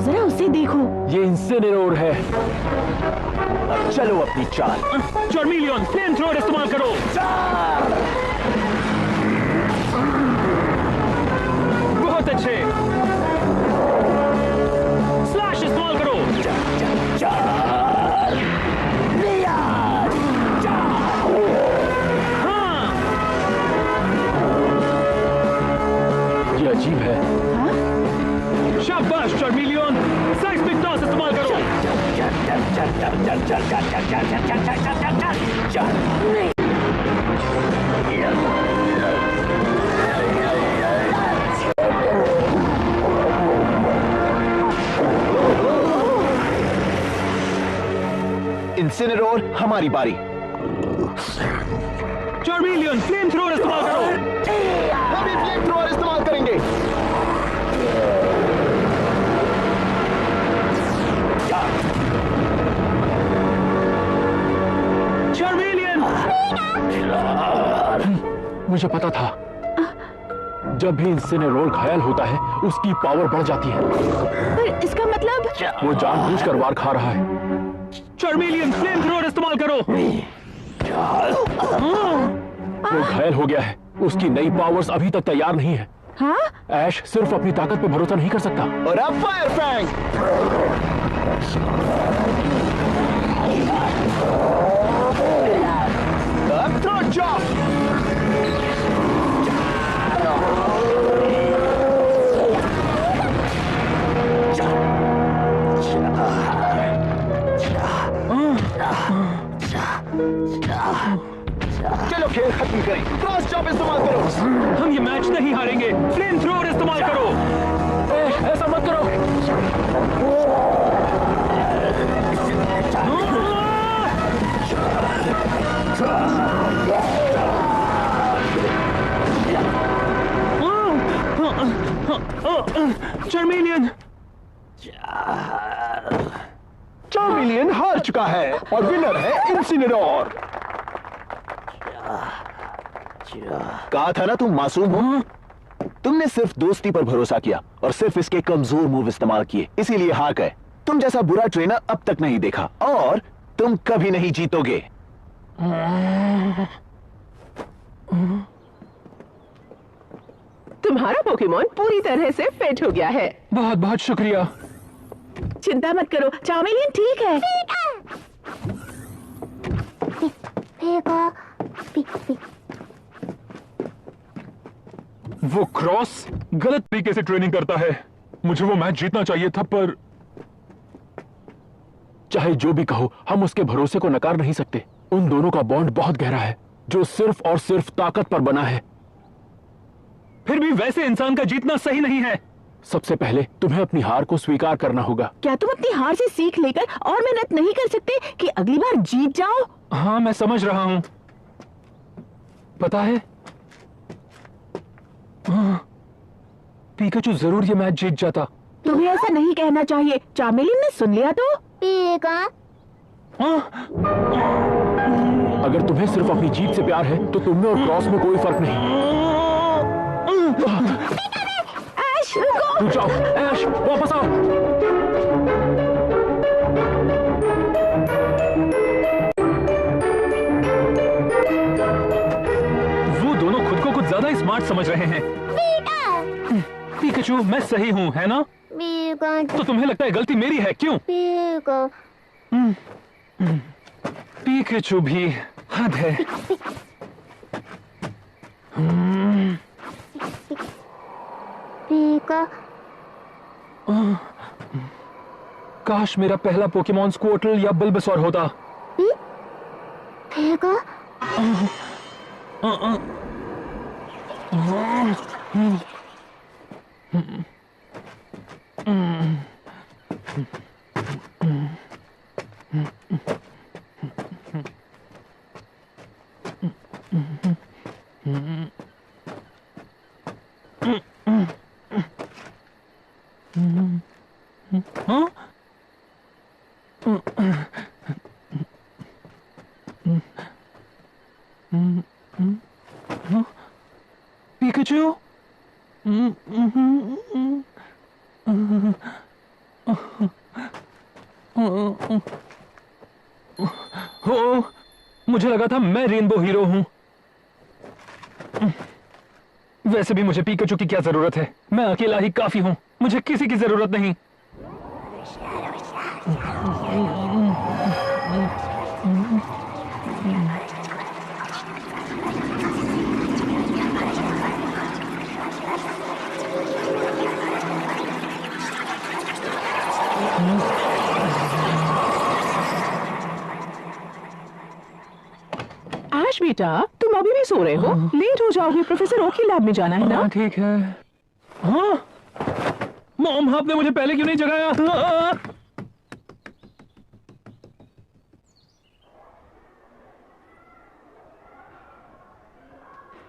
S3: जरा उसे देखो।
S7: ये इंसिनेरोर है।
S6: अब चलो अपनी चाल।
S2: चार्मिलियन फ्लेम थ्रोर इस्तेमाल करो। बहुत अच्छे। स्लैश इस्तेमाल करो। हाँ।
S7: ये अजीब है।
S2: शाबाश चार्मिलियन, साइस्मिक टॉस इस्तेमाल करो।
S6: इंसिनेरोर, हमारी बारी।
S2: चार्मेलियन, फ्लेम थ्रोअर इस्तेमाल करो।
S6: हम भी फ्लेम थ्रोअर इस्तेमाल करेंगे।
S2: चार्मेलियन!
S7: मुझे पता था, जब भी इंसिनेरोर घायल होता है उसकी पावर बढ़ जाती है।
S3: पर इसका मतलब
S7: वो जानबूझकर वार खा रहा है।
S2: चार्मेलियन, फ्लेम थ्रोअर इस्तेमाल करो।
S7: वो घायल हो गया है, उसकी नई पावर्स अभी तक तैयार नहीं है।
S3: हाँ?
S7: ऐश सिर्फ अपनी ताकत पे भरोसा नहीं कर सकता।
S6: और अब फायर फैंग। अब थ्रोट चॉप। चलो खेल खत्म करें। क्रॉस चॉप इस्तेमाल करो।
S2: हम ये मैच नहीं हारेंगे। फ्लेम थ्रोअर इस्तेमाल करो।
S7: ऐसा मत करो।
S2: चार्मेलियन!
S6: चार्मेलियन हार चुका है और विनर है इंसिनेरोर। कहा था ना तुम मासूम हो। तुमने सिर्फ दोस्ती पर भरोसा किया और सिर्फ इसके कमजोर मूव इस्तेमाल किए, इसीलिए हार गए। तुम जैसा बुरा ट्रेनर अब तक नहीं देखा और तुम कभी नहीं जीतोगे।
S3: तुम्हारा पोकेमॉन पूरी तरह से फिट हो गया है।
S2: बहुत बहुत शुक्रिया।
S3: चिंता मत करो, चार्मेलियन ठीक है।
S2: वो क्रॉस गलत तरीके से ट्रेनिंग करता है। मुझे वो मैच जीतना चाहिए था, पर
S7: चाहे जो भी कहो, हम उसके भरोसे को नकार नहीं सकते। उन दोनों का बॉन्ड बहुत गहरा है, जो सिर्फ और सिर्फ ताकत पर बना है।
S2: फिर भी वैसे इंसान का जीतना सही नहीं है।
S7: सबसे पहले तुम्हें अपनी हार को स्वीकार करना होगा।
S3: क्या तुम अपनी हार से सीख लेकर और मेहनत नहीं कर सकते कि अगली बार जीत जाओ?
S2: हाँ, मैं समझ रहा हूं। पता है, पिकाचू जरूर ये मैच जीत जाता।
S3: तुम्हें ऐसा नहीं कहना चाहिए। चार्मेलियन ने सुन लिया तो।
S7: अगर तुम्हें सिर्फ अपनी जीत से प्यार है तो तुम में और क्रॉस में कोई फर्क नहीं।
S3: ऐश रुको।
S7: तू जाओ, ऐश वापस आओ।
S2: वो दोनों खुद को कुछ ज्यादा स्मार्ट समझ रहे हैं। पिकाचू, मैं सही हूँ, है ना? तो तुम्हें लगता है गलती मेरी है, क्यों? पिकाचू भी हद है। काश मेरा पहला पोकेमॉन स्क्वार्टल या बल्बासौर होता। पिकाचू? हो, मुझे लगा था मैं रेनबो हीरो हूं। वैसे भी मुझे पिकाचू की क्या जरूरत है? मैं अकेला ही काफी हूं, मुझे किसी की जरूरत नहीं।
S3: ऐश बेटा, तुम अभी भी सो रहे हो? लेट हो जाओगे, प्रोफेसर ओक की लैब में जाना है ना?
S2: हाँ ठीक है। हाँ मॉम, आपने मुझे पहले क्यों नहीं जगाया? हाँ।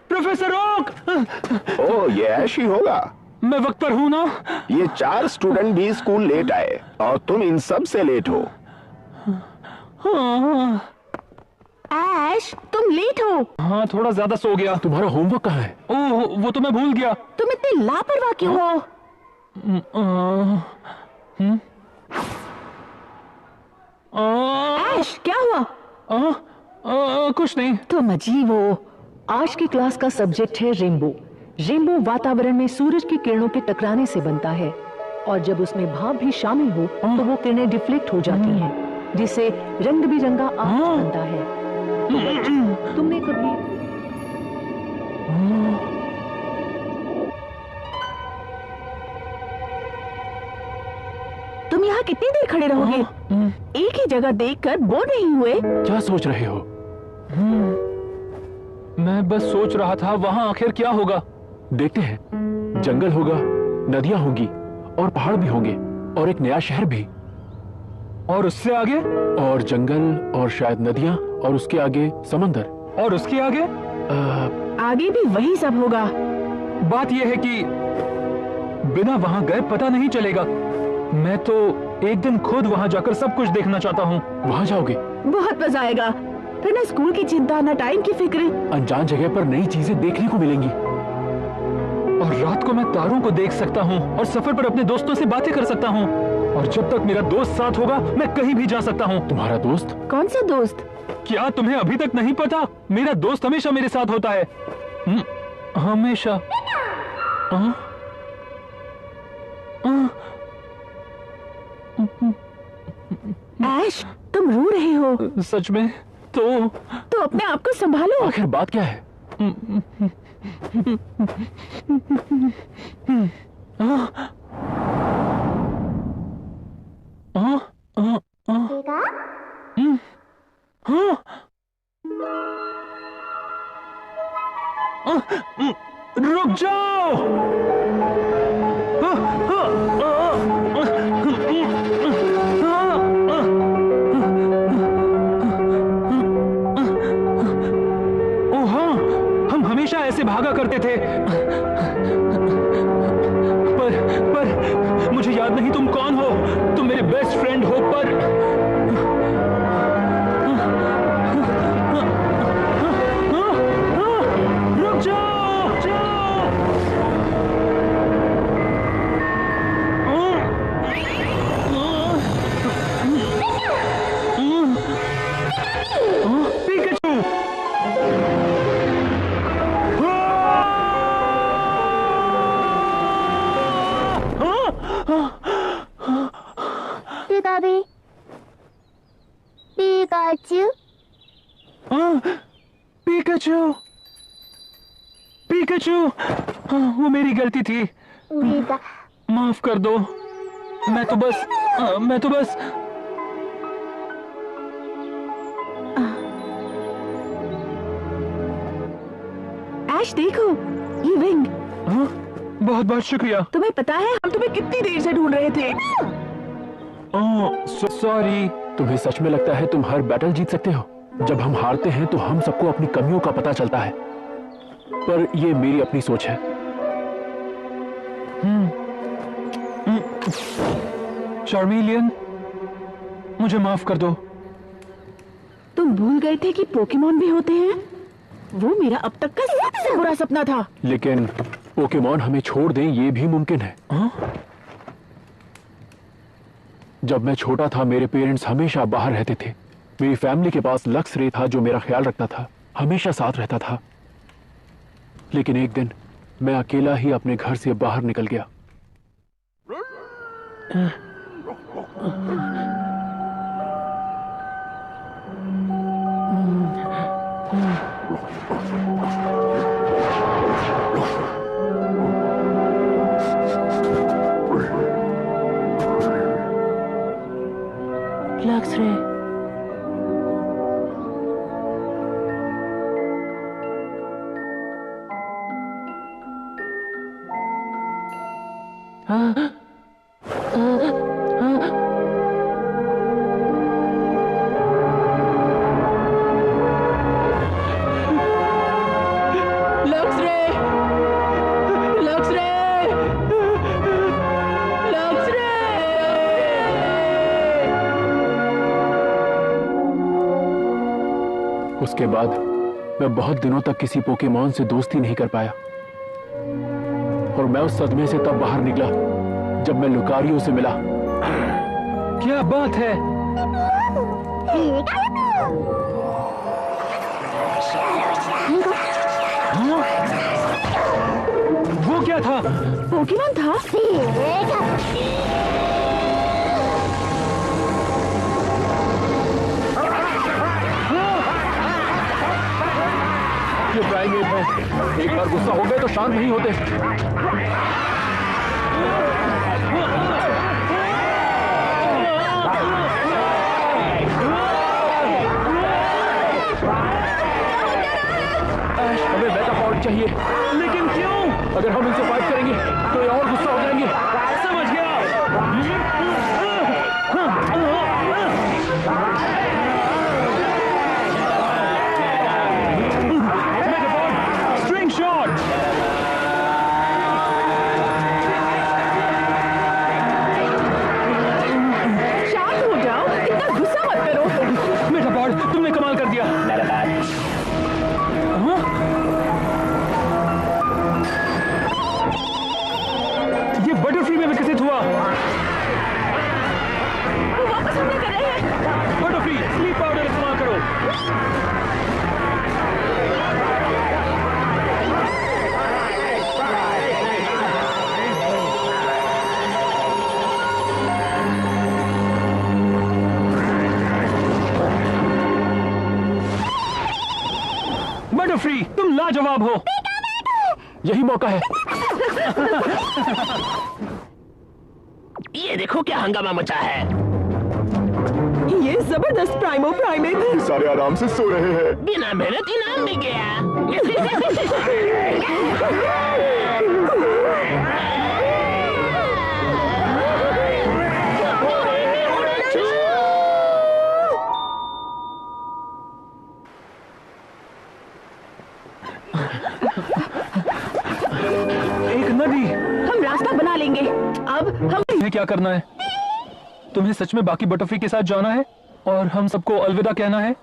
S2: Professor okay!
S4: ओ, ये ऐश ही होगा।
S2: मैं वक्त पर हूं ना?
S4: ये 4 स्टूडेंट भी स्कूल लेट आए और तुम इन सब से लेट हो।
S2: हाँ
S3: ऐश, तुम लेट हो।
S2: हाँ, थोड़ा ज्यादा सो गया।
S7: तुम्हारा होमवर्क कहाँ है?
S2: ओह, वो तो मैं भूल गया।
S3: तुम इतने लापरवाह क्यों हो? ऐश, क्या हुआ?
S2: कुछ नहीं।
S3: तुम अजीब हो। आज की क्लास का सब्जेक्ट है रेनबो। रेनबो वातावरण में सूरज की किरणों के टकराने से बनता है और जब उसमें भाप भी शामिल हो तो वो किरणें डिफ्लेक्ट हो जाती हैं, जिससे रंग बिरंगा आकाश बनता है। तो बच्चों, तुमने कभी तुम यहाँ कितनी देर खड़े रहोगे? एक ही जगह देखकर बोर नहीं हुए?
S7: क्या सोच रहे हो?
S2: मैं बस सोच रहा था वहां आखिर क्या होगा।
S7: देखते हैं। जंगल होगा, नदियां होंगी और पहाड़ भी होंगे और एक नया शहर भी।
S2: और उससे आगे?
S7: और जंगल और शायद नदियां और उसके आगे समंदर।
S2: और उसके आगे?
S3: आगे भी वही सब होगा।
S2: बात यह है कि बिना वहां गए पता नहीं चलेगा। मैं तो एक दिन खुद वहां जाकर सब कुछ देखना चाहता हूँ।
S7: वहां जाओगे?
S3: बहुत मजा आएगा। फिर ना स्कूल की चिंता, ना टाइम की फिक्र।
S7: अनजान जगह पर नई चीजें देखने को मिलेंगी।
S2: और रात को मैं तारों को देख सकता हूँ और सफर पर अपने दोस्तों से बातें कर सकता हूँ। और जब तक मेरा दोस्त साथ होगा मैं कहीं भी जा सकता हूँ।
S7: तुम्हारा दोस्त?
S3: कौन सा दोस्त?
S2: क्या तुम्हें अभी तक नहीं पता? मेरा दोस्त हमेशा मेरे साथ होता है। हमेशा।
S3: ऐश, तुम रो रहे हो।
S2: सच में? तो
S3: अपने आप को संभालो।
S7: आखिर बात क्या है?
S2: रुक जाओ! ओह हाँ, हम हमेशा ऐसे भागा करते थे। पर मुझे याद नहीं तुम कौन हो। तुम मेरे बेस्ट फ्रेंड हो, पर रुक जाओ! पिकाचू! पिकाचू! वो मेरी गलती थी। माफ कर दो। मैं तो बस
S3: ऐश, देखो ये विंग।
S2: बहुत बहुत शुक्रिया।
S3: तुम्हें पता है हम तुम्हें कितनी देर से ढूंढ रहे थे।
S2: सॉरी।
S7: तुम्हें सच में लगता है तुम हर बैटल जीत सकते हो? जब हम हारते हैं तो हम सबको अपनी कमियों का पता चलता है, पर ये मेरी अपनी सोच है।
S2: चार्मेलियन, मुझे माफ कर दो।
S3: तुम भूल गए थे कि पोकेमॉन भी होते हैं? वो मेरा अब तक का सबसे बुरा सपना था।
S7: लेकिन पोकेमॉन हमें छोड़ दें ये भी मुमकिन है। जब मैं छोटा था मेरे पेरेंट्स हमेशा बाहर रहते थे। मेरी फैमिली के पास लक्स रे था जो मेरा ख्याल रखता था, हमेशा साथ रहता था। लेकिन एक दिन मैं अकेला ही अपने घर से बाहर निकल गया।
S3: लक्स रे,
S7: उसके बाद मैं बहुत दिनों तक किसी पोकेमॉन से दोस्ती नहीं कर पाया और मैं उस सदमे से तब बाहर निकला जब मैं लुकारियो से मिला।
S2: क्या बात है? हाँ? वो क्या था?
S3: पोकेमॉन था?
S7: ये प्राइमेट है, एक बार गुस्सा हो गए तो शांत नहीं होते। हमें मेगाफॉर्ड चाहिए।
S2: लेकिन क्यों?
S7: अगर हम इनसे फाइट करेंगे तो ये और गुस्सा हो जाएंगे।
S2: समझ गया। मेगाफॉर्ड, स्ट्रिंग शॉट।
S3: शांत हो जाओ, इतना गुस्सा मत करो।
S2: मेगाफॉर्ड, तुमने कमाल कर दिया। ये बटरफ्री में विकसित हुआ।
S3: वो वापस हमला कर रहे हैं।
S2: बटरफ्री, स्लीप पाउडर इस्तेमाल करो। बटरफ्री, तुम लाजवाब हो।
S7: यही मौका है।
S5: ये देखो क्या हंगामा मचा है।
S3: ये जबरदस्त प्राइमो प्राइमेट है।
S4: सारे आराम से सो रहे हैं।
S5: बिना मेहनत इनाम भी गया।
S2: एक नदी।
S3: हम रास्ता बना लेंगे। अब हम
S2: तुम्हें क्या करना है? तुम्हें सच में बाकी बटरफ्री के साथ जाना है और हम सबको अलविदा कहना है?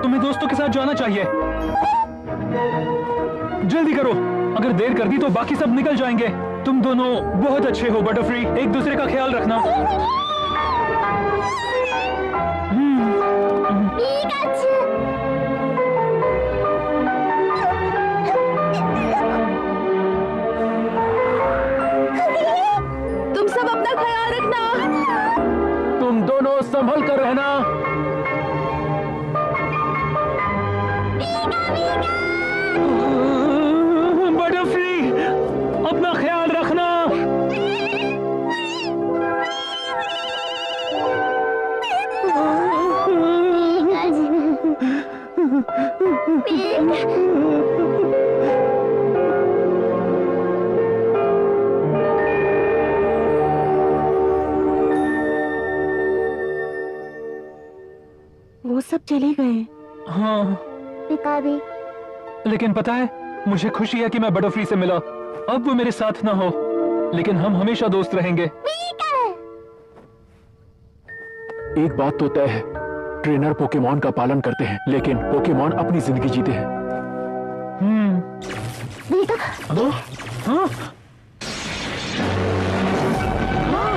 S2: तुम्हें दोस्तों के साथ जाना चाहिए। जल्दी करो, अगर देर कर दी तो बाकी सब निकल जाएंगे। तुम दोनों बहुत अच्छे हो बटरफ्री, एक दूसरे का ख्याल रखना।
S3: तुम सब अपना ख्याल रखना।
S7: तुम दोनों संभल कर रहना।
S2: बटरफ्री, अपना ख्याल रखना।
S3: वो सब चले गए।
S2: हाँ,
S8: पिता भी।
S2: लेकिन पता है, मुझे खुशी है कि मैं बटरफ्री से मिला। अब वो मेरे साथ ना हो, लेकिन हम हमेशा दोस्त रहेंगे।
S7: एक बात तो तय है, ट्रेनर पोकेमॉन का पालन करते हैं, लेकिन पोकेमॉन अपनी जिंदगी जीते हैं।
S2: हाँ?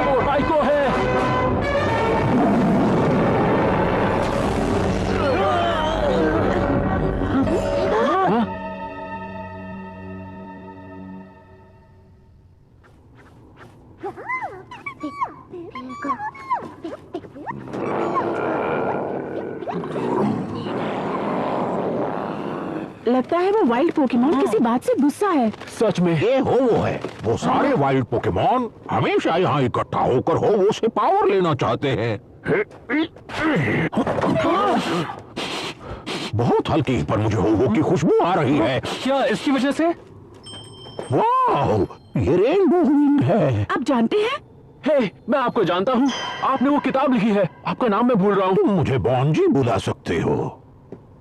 S7: वो राइको है।
S3: लगता है वो वाइल्ड पोकेमॉन किसी बात से गुस्सा है।
S7: सच में
S10: ये हो वो है, वो सारे वाइल्ड पोकेमॉन हमेशा यहाँ इकट्ठा होकर हो वो से पावर लेना चाहते हैं। बहुत हल्की पर मुझे हो की खुशबू आ रही है।
S2: क्या इसकी वजह से?
S10: वाह, ये रेनबो विंड है।
S3: आप जानते हैं
S7: हे, मैं आपको जानता हूँ। आपने वो किताब लिखी है, आपका नाम मैं भूल रहा हूँ।
S10: तुम मुझे बॉन्जी बुला सकते हो।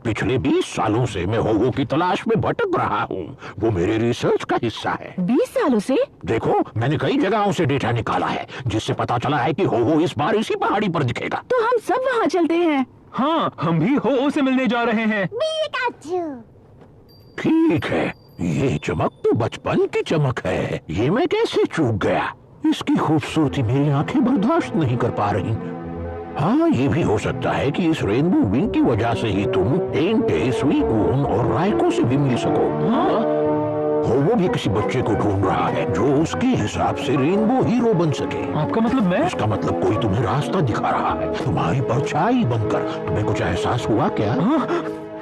S10: पिछले 20 सालों से मैं होवो की तलाश में भटक रहा हूँ। वो मेरे रिसर्च का हिस्सा है।
S3: 20 सालों से?
S10: देखो, मैंने कई जगहों से डेटा निकाला है, जिससे पता चला है कि होवो इस बार इसी पहाड़ी पर दिखेगा।
S3: तो हम सब वहाँ चलते हैं।
S2: हाँ, हम भी हो से मिलने जा रहे हैं।
S10: ठीक है, ये चमक तो बचपन की चमक है। ये मैं कैसे चूक गया? इसकी खूबसूरती मेरी आंखें बर्दाश्त नहीं कर पा रही। हाँ, ये भी हो सकता है कि इस रेनबो विंग की वजह से ही तुम टेंटे, स्वीगून और रायको से भी मिल सको। वो भी किसी बच्चे को ढूंढ रहा है जो उसके हिसाब से रेनबो हीरो बन सके।
S2: आपका मतलब मैं?
S10: इसका मतलब कोई तुम्हें रास्ता दिखा रहा है, तुम्हारी परछाई बनकर। तुम्हें कुछ एहसास हुआ क्या?
S2: हाँ,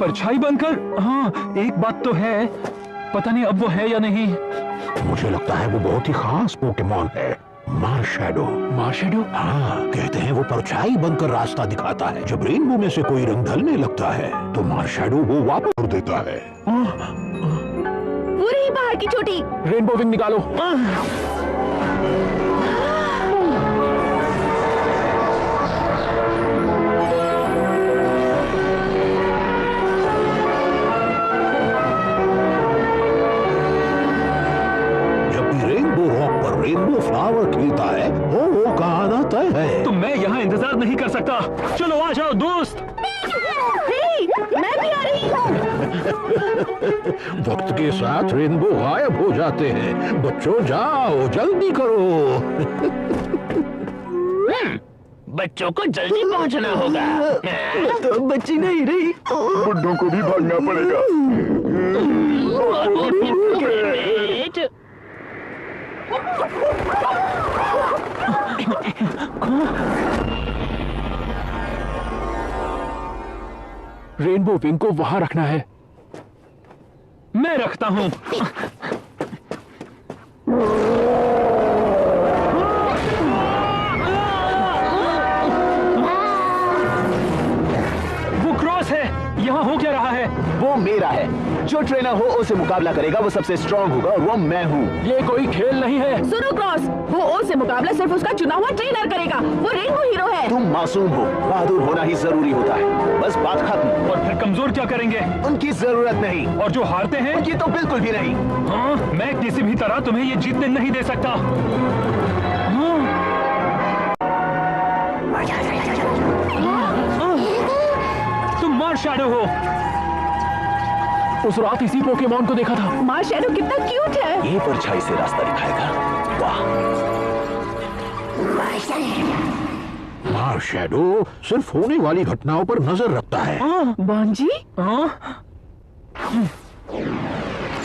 S2: परछाई बनकर? हाँ, एक बात तो है, पता नहीं अब वो है या नहीं।
S10: मुझे लगता है वो बहुत ही खास पोकेमॉन है, मार्शैडो।
S7: मार्शैडो?
S10: हाँ, कहते हैं वो परछाई बनकर रास्ता दिखाता है। जब रेनबो में से कोई रंग ढलने लगता है तो मार्शैडो वो वापस कर देता है।
S3: वो रही बाहर की चोटी।
S7: रेनबो विंग निकालो।
S10: रेनबो फ्लावर खिलता है, वो का आना तय है।
S2: तो मैं यहाँ इंतजार नहीं कर सकता। चलो आ जाओ दोस्त।
S3: मैं भी आ रही हूँ।
S10: वक्त के साथ रेनबो गायब हो जाते हैं। बच्चों जाओ, जल्दी करो।
S5: बच्चों को जल्दी पहुंचना होगा।
S3: तो बच्ची नहीं रही,
S4: बुड्ढों को भी भागना पड़ेगा।
S7: रेनबो विंग को वहां रखना है।
S2: मैं रखता हूं। वो क्रॉस है, यहाँ हो क्या रहा है?
S6: वो मेरा है। जो ट्रेनर हो से मुकाबला करेगा वो सबसे स्ट्रांग होगा और वो मैं हूँ।
S7: ये कोई खेल नहीं है।
S3: सुनो क्रॉस, वो से मुकाबला सिर्फ उसका चुना हुआ ट्रेनर करेगा। वो रेनबो हीरो है।
S6: तुम मासूम हो, बहादुर होना ही जरूरी होता है। बस बात खत्म।
S2: और फिर कमजोर क्या करेंगे?
S6: उनकी जरूरत नहीं।
S2: और जो हारते हैं?
S6: उनकी तो बिल्कुल भी नहीं।
S2: हाँ, मैं किसी भी तरह तुम्हें ये जीतने नहीं दे सकता। तुम मार्शैडो हो।
S7: उस रात इसी पोकेमॉन को देखा था।
S3: मार्शैडो कितना क्यूट है।
S6: ये परछाई से रास्ता दिखाएगा। वाह।
S10: मार्शैडो सिर्फ होने वाली घटनाओं पर नजर रखता है।
S3: बॉन्जी?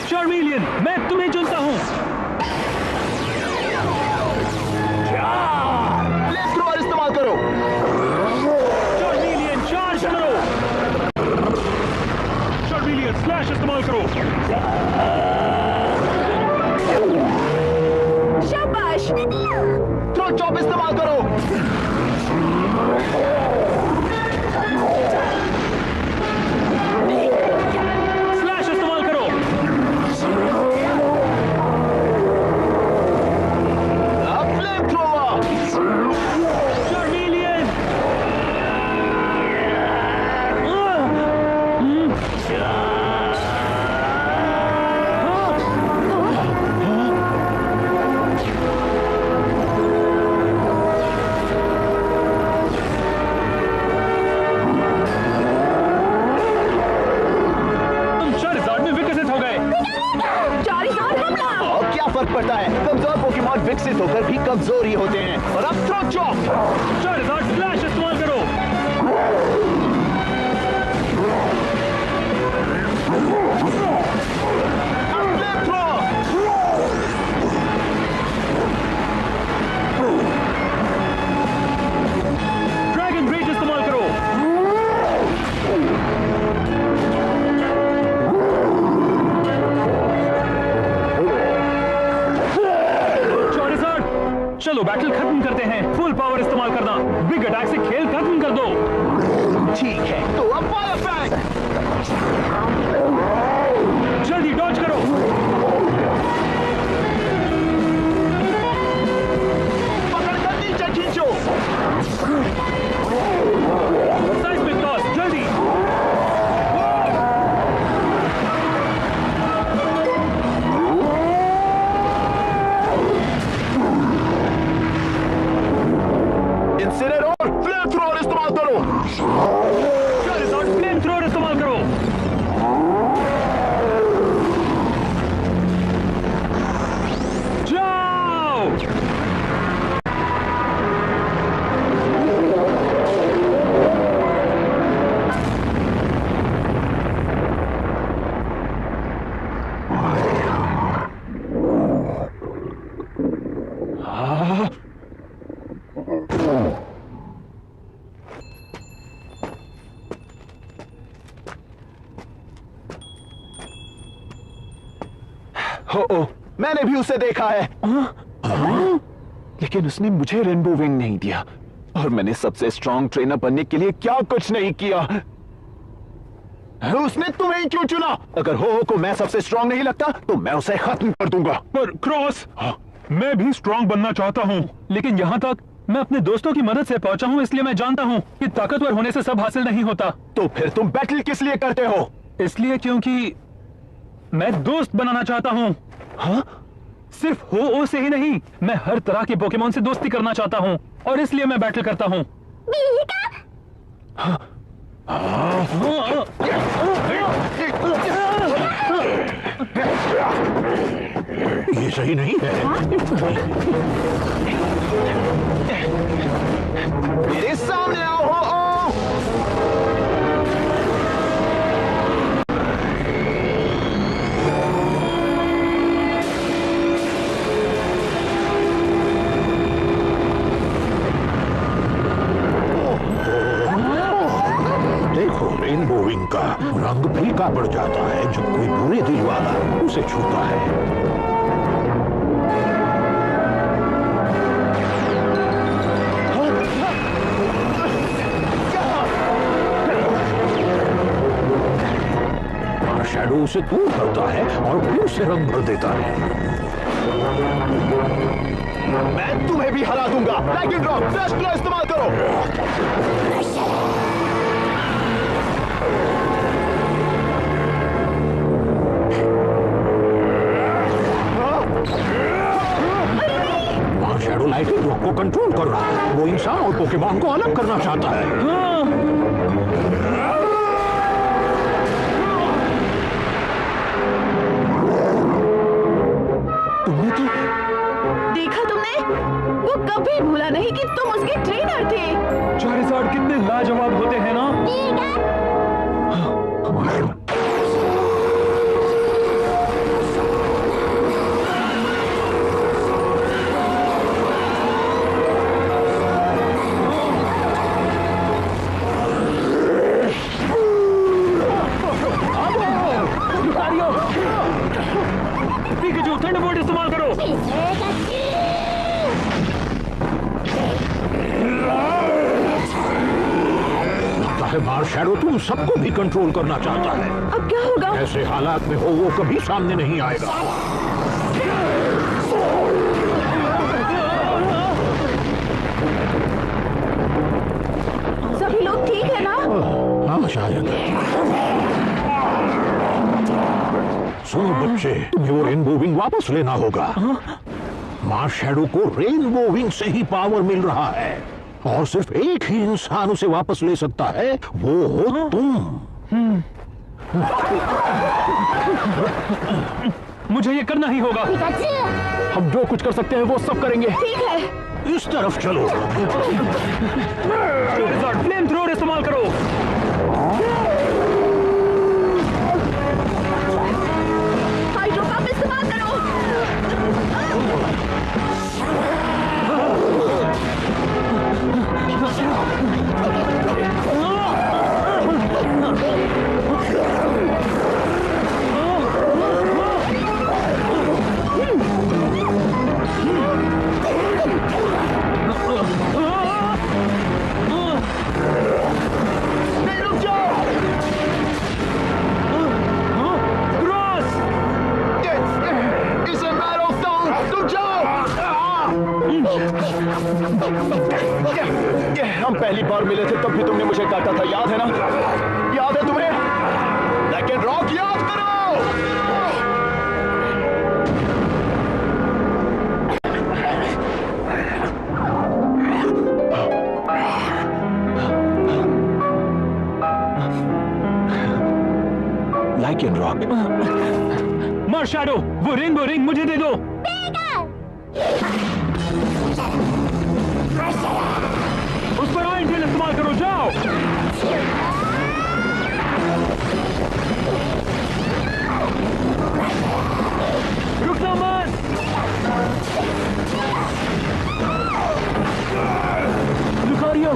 S2: चार्मेलियन, मैं तुम्हें चुनता हूँ।
S6: फ्लेमथ्रोवर इस्तेमाल करो।
S2: चार्मेलियन चार्ज करो। चार्मेलियन स्लैश इस्तेमाल करो।
S3: शाबाश।
S6: थ्रो चॉप इस्तेमाल करो।
S2: स्लैश इस्तेमाल करो।
S6: अब फ्लेमथ्रोवर।
S2: चार्मेलियन।
S6: फर्क पड़ता है। कमजोर पोकेमॉन विकसित होकर भी कमजोर ही होते हैं। और अब थ्रो चॉप।
S2: चार्जर फ्लैश इस्तेमाल करो। ड्रैगन ब्रीच इस्तेमाल करो। चलो बैटल खत्म करते हैं। फुल पावर इस्तेमाल करना। बिग अटैक से खेल खत्म कर दो।
S6: ठीक है, तो अब फायर फैंग।
S2: जल्दी डॉज करो।
S6: पकड़ कर हो, मैंने भी उसे देखा है। लेकिन उसने मुझे रेनबो विंग नहीं दिया, और मैंने सबसे स्ट्रॉन्ग ट्रेनर बनने के लिए क्या कुछ नहीं किया। उसने तुम्हें क्यों चुना? अगर हो को मैं सबसे स्ट्रॉन्ग नहीं लगता तो मैं उसे खत्म कर दूंगा।
S2: पर क्रॉस, मैं भी स्ट्रॉन्ग बनना चाहता हूँ, लेकिन यहाँ तक मैं अपने दोस्तों की मदद से पहुंचा हूँ, इसलिए मैं जानता हूँ कि ताकतवर होने से सब हासिल नहीं होता।
S6: तो फिर तुम बैटल किस लिए करते हो?
S2: इसलिए क्योंकि मैं दोस्त बनाना चाहता हूँ।
S6: हाँ?
S2: सिर्फ हो से ही नहीं, मैं हर तरह के पोकेमोन से दोस्ती करना चाहता हूँ, और इसलिए मैं बैटल करता हूँ।
S10: ये सही नहीं है।
S6: मेरे सामने आओ।
S10: देखो, रेनबो विंग का रंग फीका पड़ जाता है जब कोई बुरे दिल वाला उसे छूता है। शैडो उसे दूर करता है और फिर से रंग भर देता है।
S6: मैं तुम्हें भी हरा दूंगा। ड्रैगन ड्रॉप, फ्लैश का इस्तेमाल करो।
S10: शैडो लाइटिंग रॉक को कंट्रोल कर रहा है। वो इंसान और पोकेमॉन को अलग करना चाहता है।
S3: देखा तुमने? वो कभी भूला नहीं कि तुम उसके ट्रेनर थे।
S2: चारिज़ार्ड कितने लाजवाब होते हैं ना? पिकाचू, थंडरबोल्ट इस्तेमाल करो।
S10: लगता है मार्शैडो तुम सबको भी कंट्रोल करना चाहता है।
S3: अब क्या होगा?
S10: ऐसे हालात में हो वो कभी सामने नहीं आएगा।
S3: सभी लोग ठीक है ना?
S10: हाँ शायद। सुनो बच्चे, तुम्हें वो रेनबो विंग वापस लेना होगा। मार्शैडो को रेनबो विंग से ही पावर मिल रहा है, और सिर्फ एक ही इंसान उसे वापस ले सकता है, वो हो तुम।
S2: मुझे ये करना ही होगा।
S7: हम जो कुछ कर सकते हैं वो सब करेंगे।
S3: ठीक है।
S10: इस तरफ चलो।
S2: फ्लेम थ्रोअर इस्तेमाल करो।
S3: हाइड्रो पंप इस्तेमाल करो।
S6: हम पहली बार मिले थे तब भी तुमने मुझे काटा था, याद है ना? याद है तुम्हें? लेकिन रॉक याद करो।
S2: Lichen rock. मार्शैडो, वो रेनबो रिंग मुझे दे दो। उस पर आयन टेल इस्तेमाल करो, जाओ। रुकना मत। लुकारियो।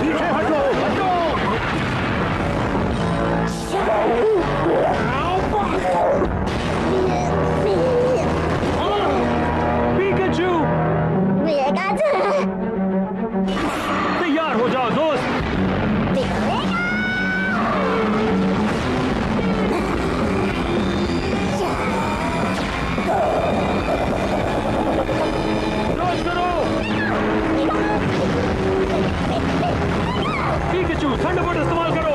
S10: पीछे हटो, हटो।
S2: पिकाचू,
S8: पिकाचू,
S2: तैयार हो जाओ दोस्त। लॉन्च करो। पिकाचू, थंडरबर्ड इस्तेमाल करो।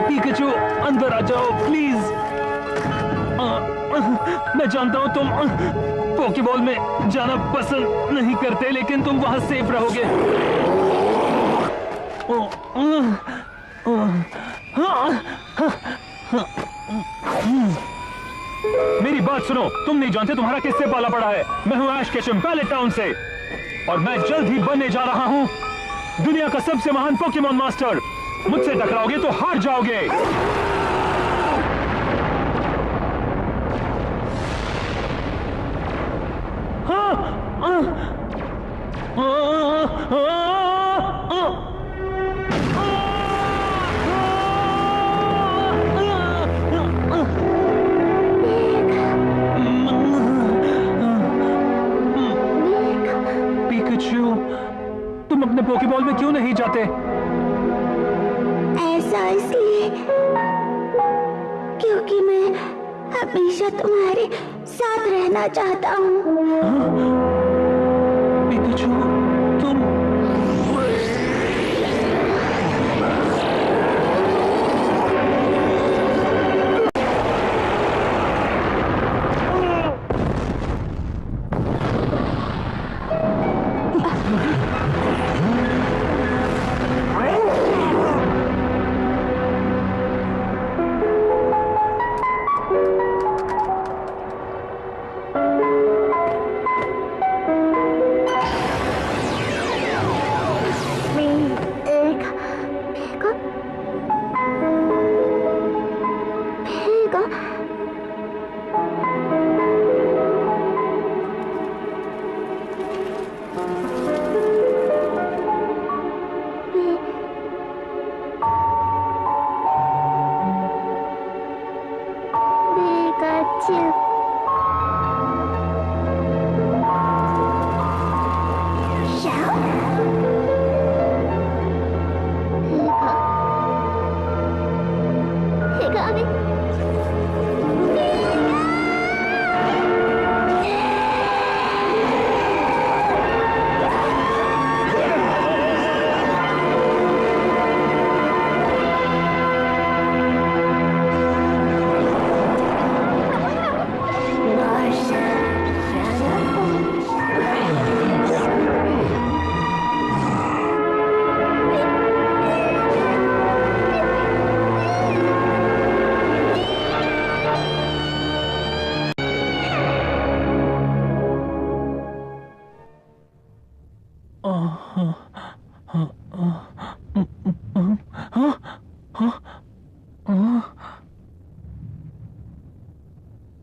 S2: पिकाचू, अंदर आ जाओ प्लीज। मैं जानता हूं तुम पोकेबॉल में जाना पसंद नहीं करते, लेकिन तुम वहां सेफ रहोगे। मेरी बात सुनो, तुम नहीं जानते तुम्हारा किससे पाला पड़ा है। मैं हूं ऐश केचम, पैलेट टाउन से, और मैं जल्द ही बनने जा रहा हूं दुनिया का सबसे महान पोकेमॉन मास्टर। मुझसे टकराओगे तो हार जाओगे। पिकाचू, तुम अपने पोकेबॉल में क्यों नहीं जाते?
S8: ऐसा इसलिए क्योंकि मैं हमेशा तुम्हारे साथ रहना चाहता हूँ।
S2: पिकाचू, तुम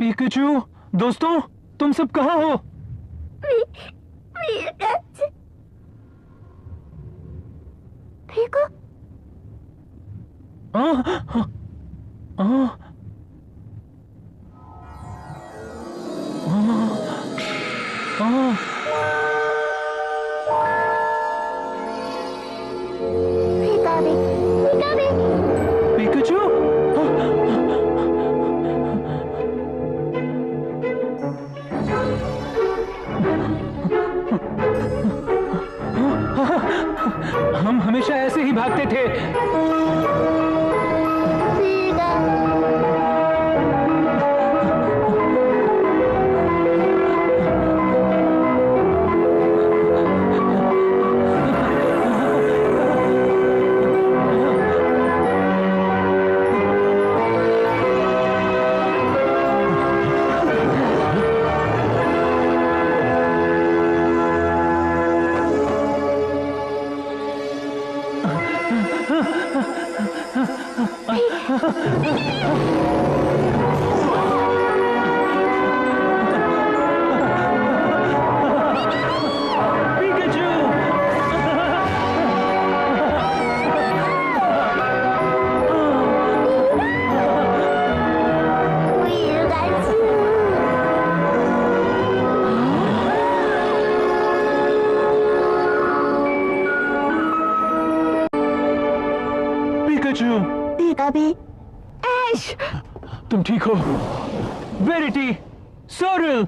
S2: पिकाचू, दोस्तों तुम सब कहाँ हो?
S8: पिका,
S2: पिकाचू, हम हमेशा ऐसे ही भागते थे।
S8: ऐश,
S2: तुम ठीक हो? वेरिटी, सोरेल,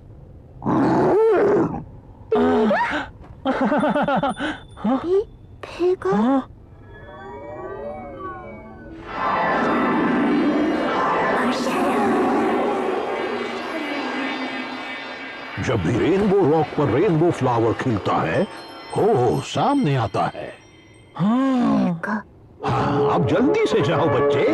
S10: जब भी रेनबो रॉक पर रेनबो फ्लावर खिलता है, हो सामने आता है। हाँ, अब जल्दी से जाओ बच्चे।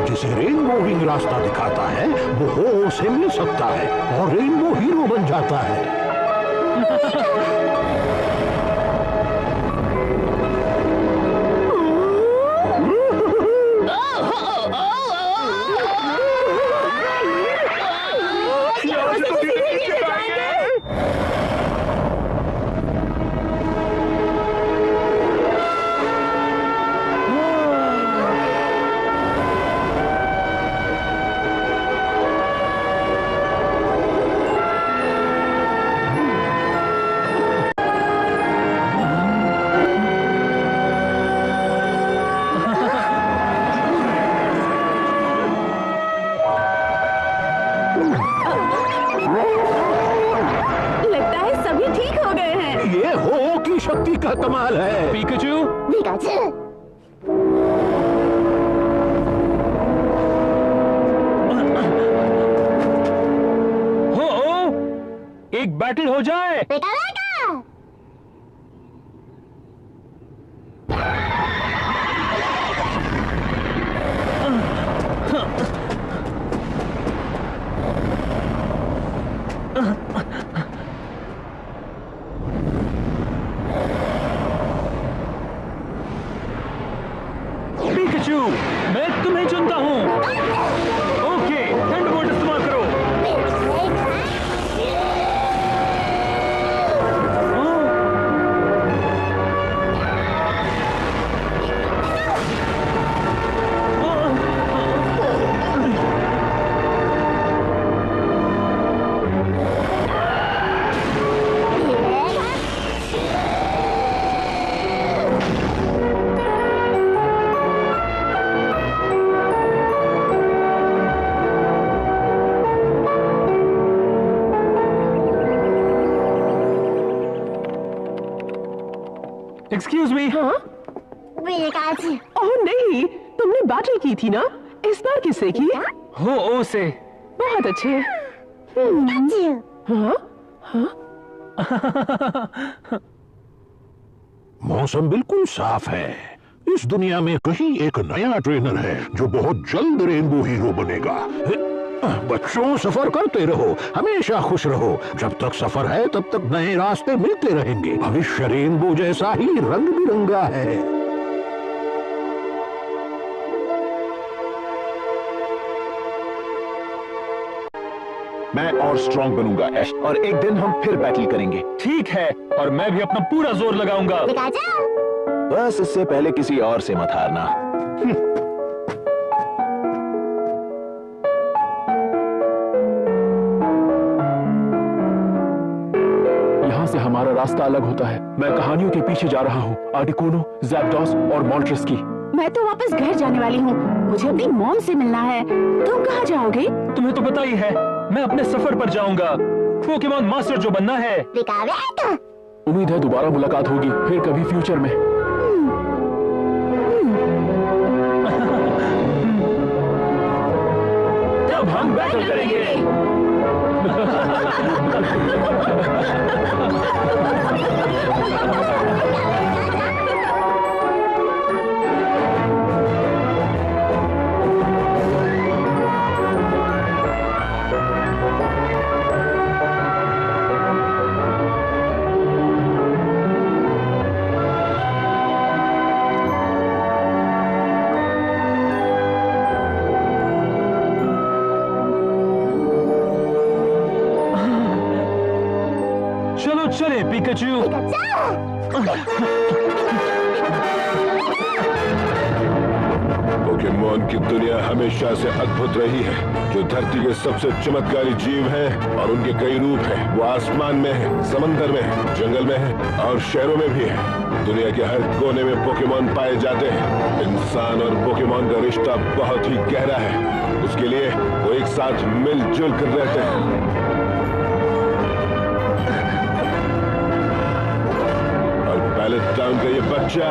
S10: जिसे रेनबो विंग रास्ता दिखाता है वो हो से मिल सकता है और रेनबो हीरो बन जाता है।
S3: लगता है सभी ठीक हो गए हैं।
S10: ये हो की शक्ति का कमाल है।
S2: पिकाचू, हो, एक बैटल हो जाए। पिकाचू, मैं तुम्हें चुनता हूँ। ओके, थंडरबोल्ट इस्तेमाल करो। Excuse me.
S3: हाँ? ओह नहीं, तुमने बैटल की थी ना, इस बार किससे की?
S2: हो ओ से।
S3: बहुत अच्छे। हाँ? हाँ?
S10: मौसम बिल्कुल साफ है। इस दुनिया में कहीं एक नया ट्रेनर है जो बहुत जल्द रेनबो हीरो बनेगा। बच्चों, सफर करते रहो, हमेशा खुश रहो। जब तक सफर है तब तक नए रास्ते मिलते रहेंगे। भविष्य रेनबो जैसा ही रंग बिरंगा है।
S6: मैं और स्ट्रांग बनूंगा ऐश, और एक दिन हम फिर बैटल करेंगे।
S2: ठीक है, और मैं भी अपना पूरा जोर लगाऊंगा।
S6: बस इससे पहले किसी और से मत हारना।
S7: यहाँ से हमारा रास्ता अलग होता है। मैं कहानियों के पीछे जा रहा हूँ, आर्टिकोनो, ज़ैप्डॉस और मॉल्ट्रस की।
S8: मैं तो वापस घर जाने वाली हूँ, मुझे अपनी मॉम से मिलना है। तुम कहाँ जाओगे?
S2: तुम्हें तो पता ही है, मैं अपने सफर पर जाऊंगा। पोकेमॉन मास्टर जो बनना है।
S7: उम्मीद है दोबारा मुलाकात होगी, फिर कभी फ्यूचर में।
S2: तब हम बैटल करेंगे। चलो चले पिकाचू।
S1: पोकेमॉन की दुनिया हमेशा से अद्भुत रही है। जो धरती के सबसे चमत्कारी जीव हैं और उनके कई रूप हैं। वो आसमान में है, समंदर में है, जंगल में है और शहरों में भी है। दुनिया के हर कोने में पोकेमॉन पाए जाते हैं। इंसान और पोकेमॉन का रिश्ता बहुत ही गहरा है। उसके लिए वो एक साथ मिलजुल कर रहते हैं। पैलेट टाउन का ये बच्चा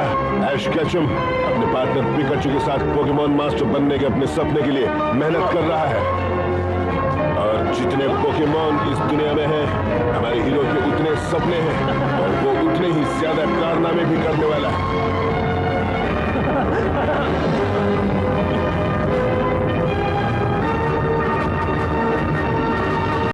S1: ऐश केचम अपने पार्टनर पिकाचू के साथ पोकेमॉन मास्टर बनने के अपने सपने के लिए मेहनत कर रहा है। और जितने पोकेमॉन इस दुनिया में हैं, हमारे हीरो के उतने सपने हैं और वो उतने ही ज्यादा कारनामे भी करने वाला है।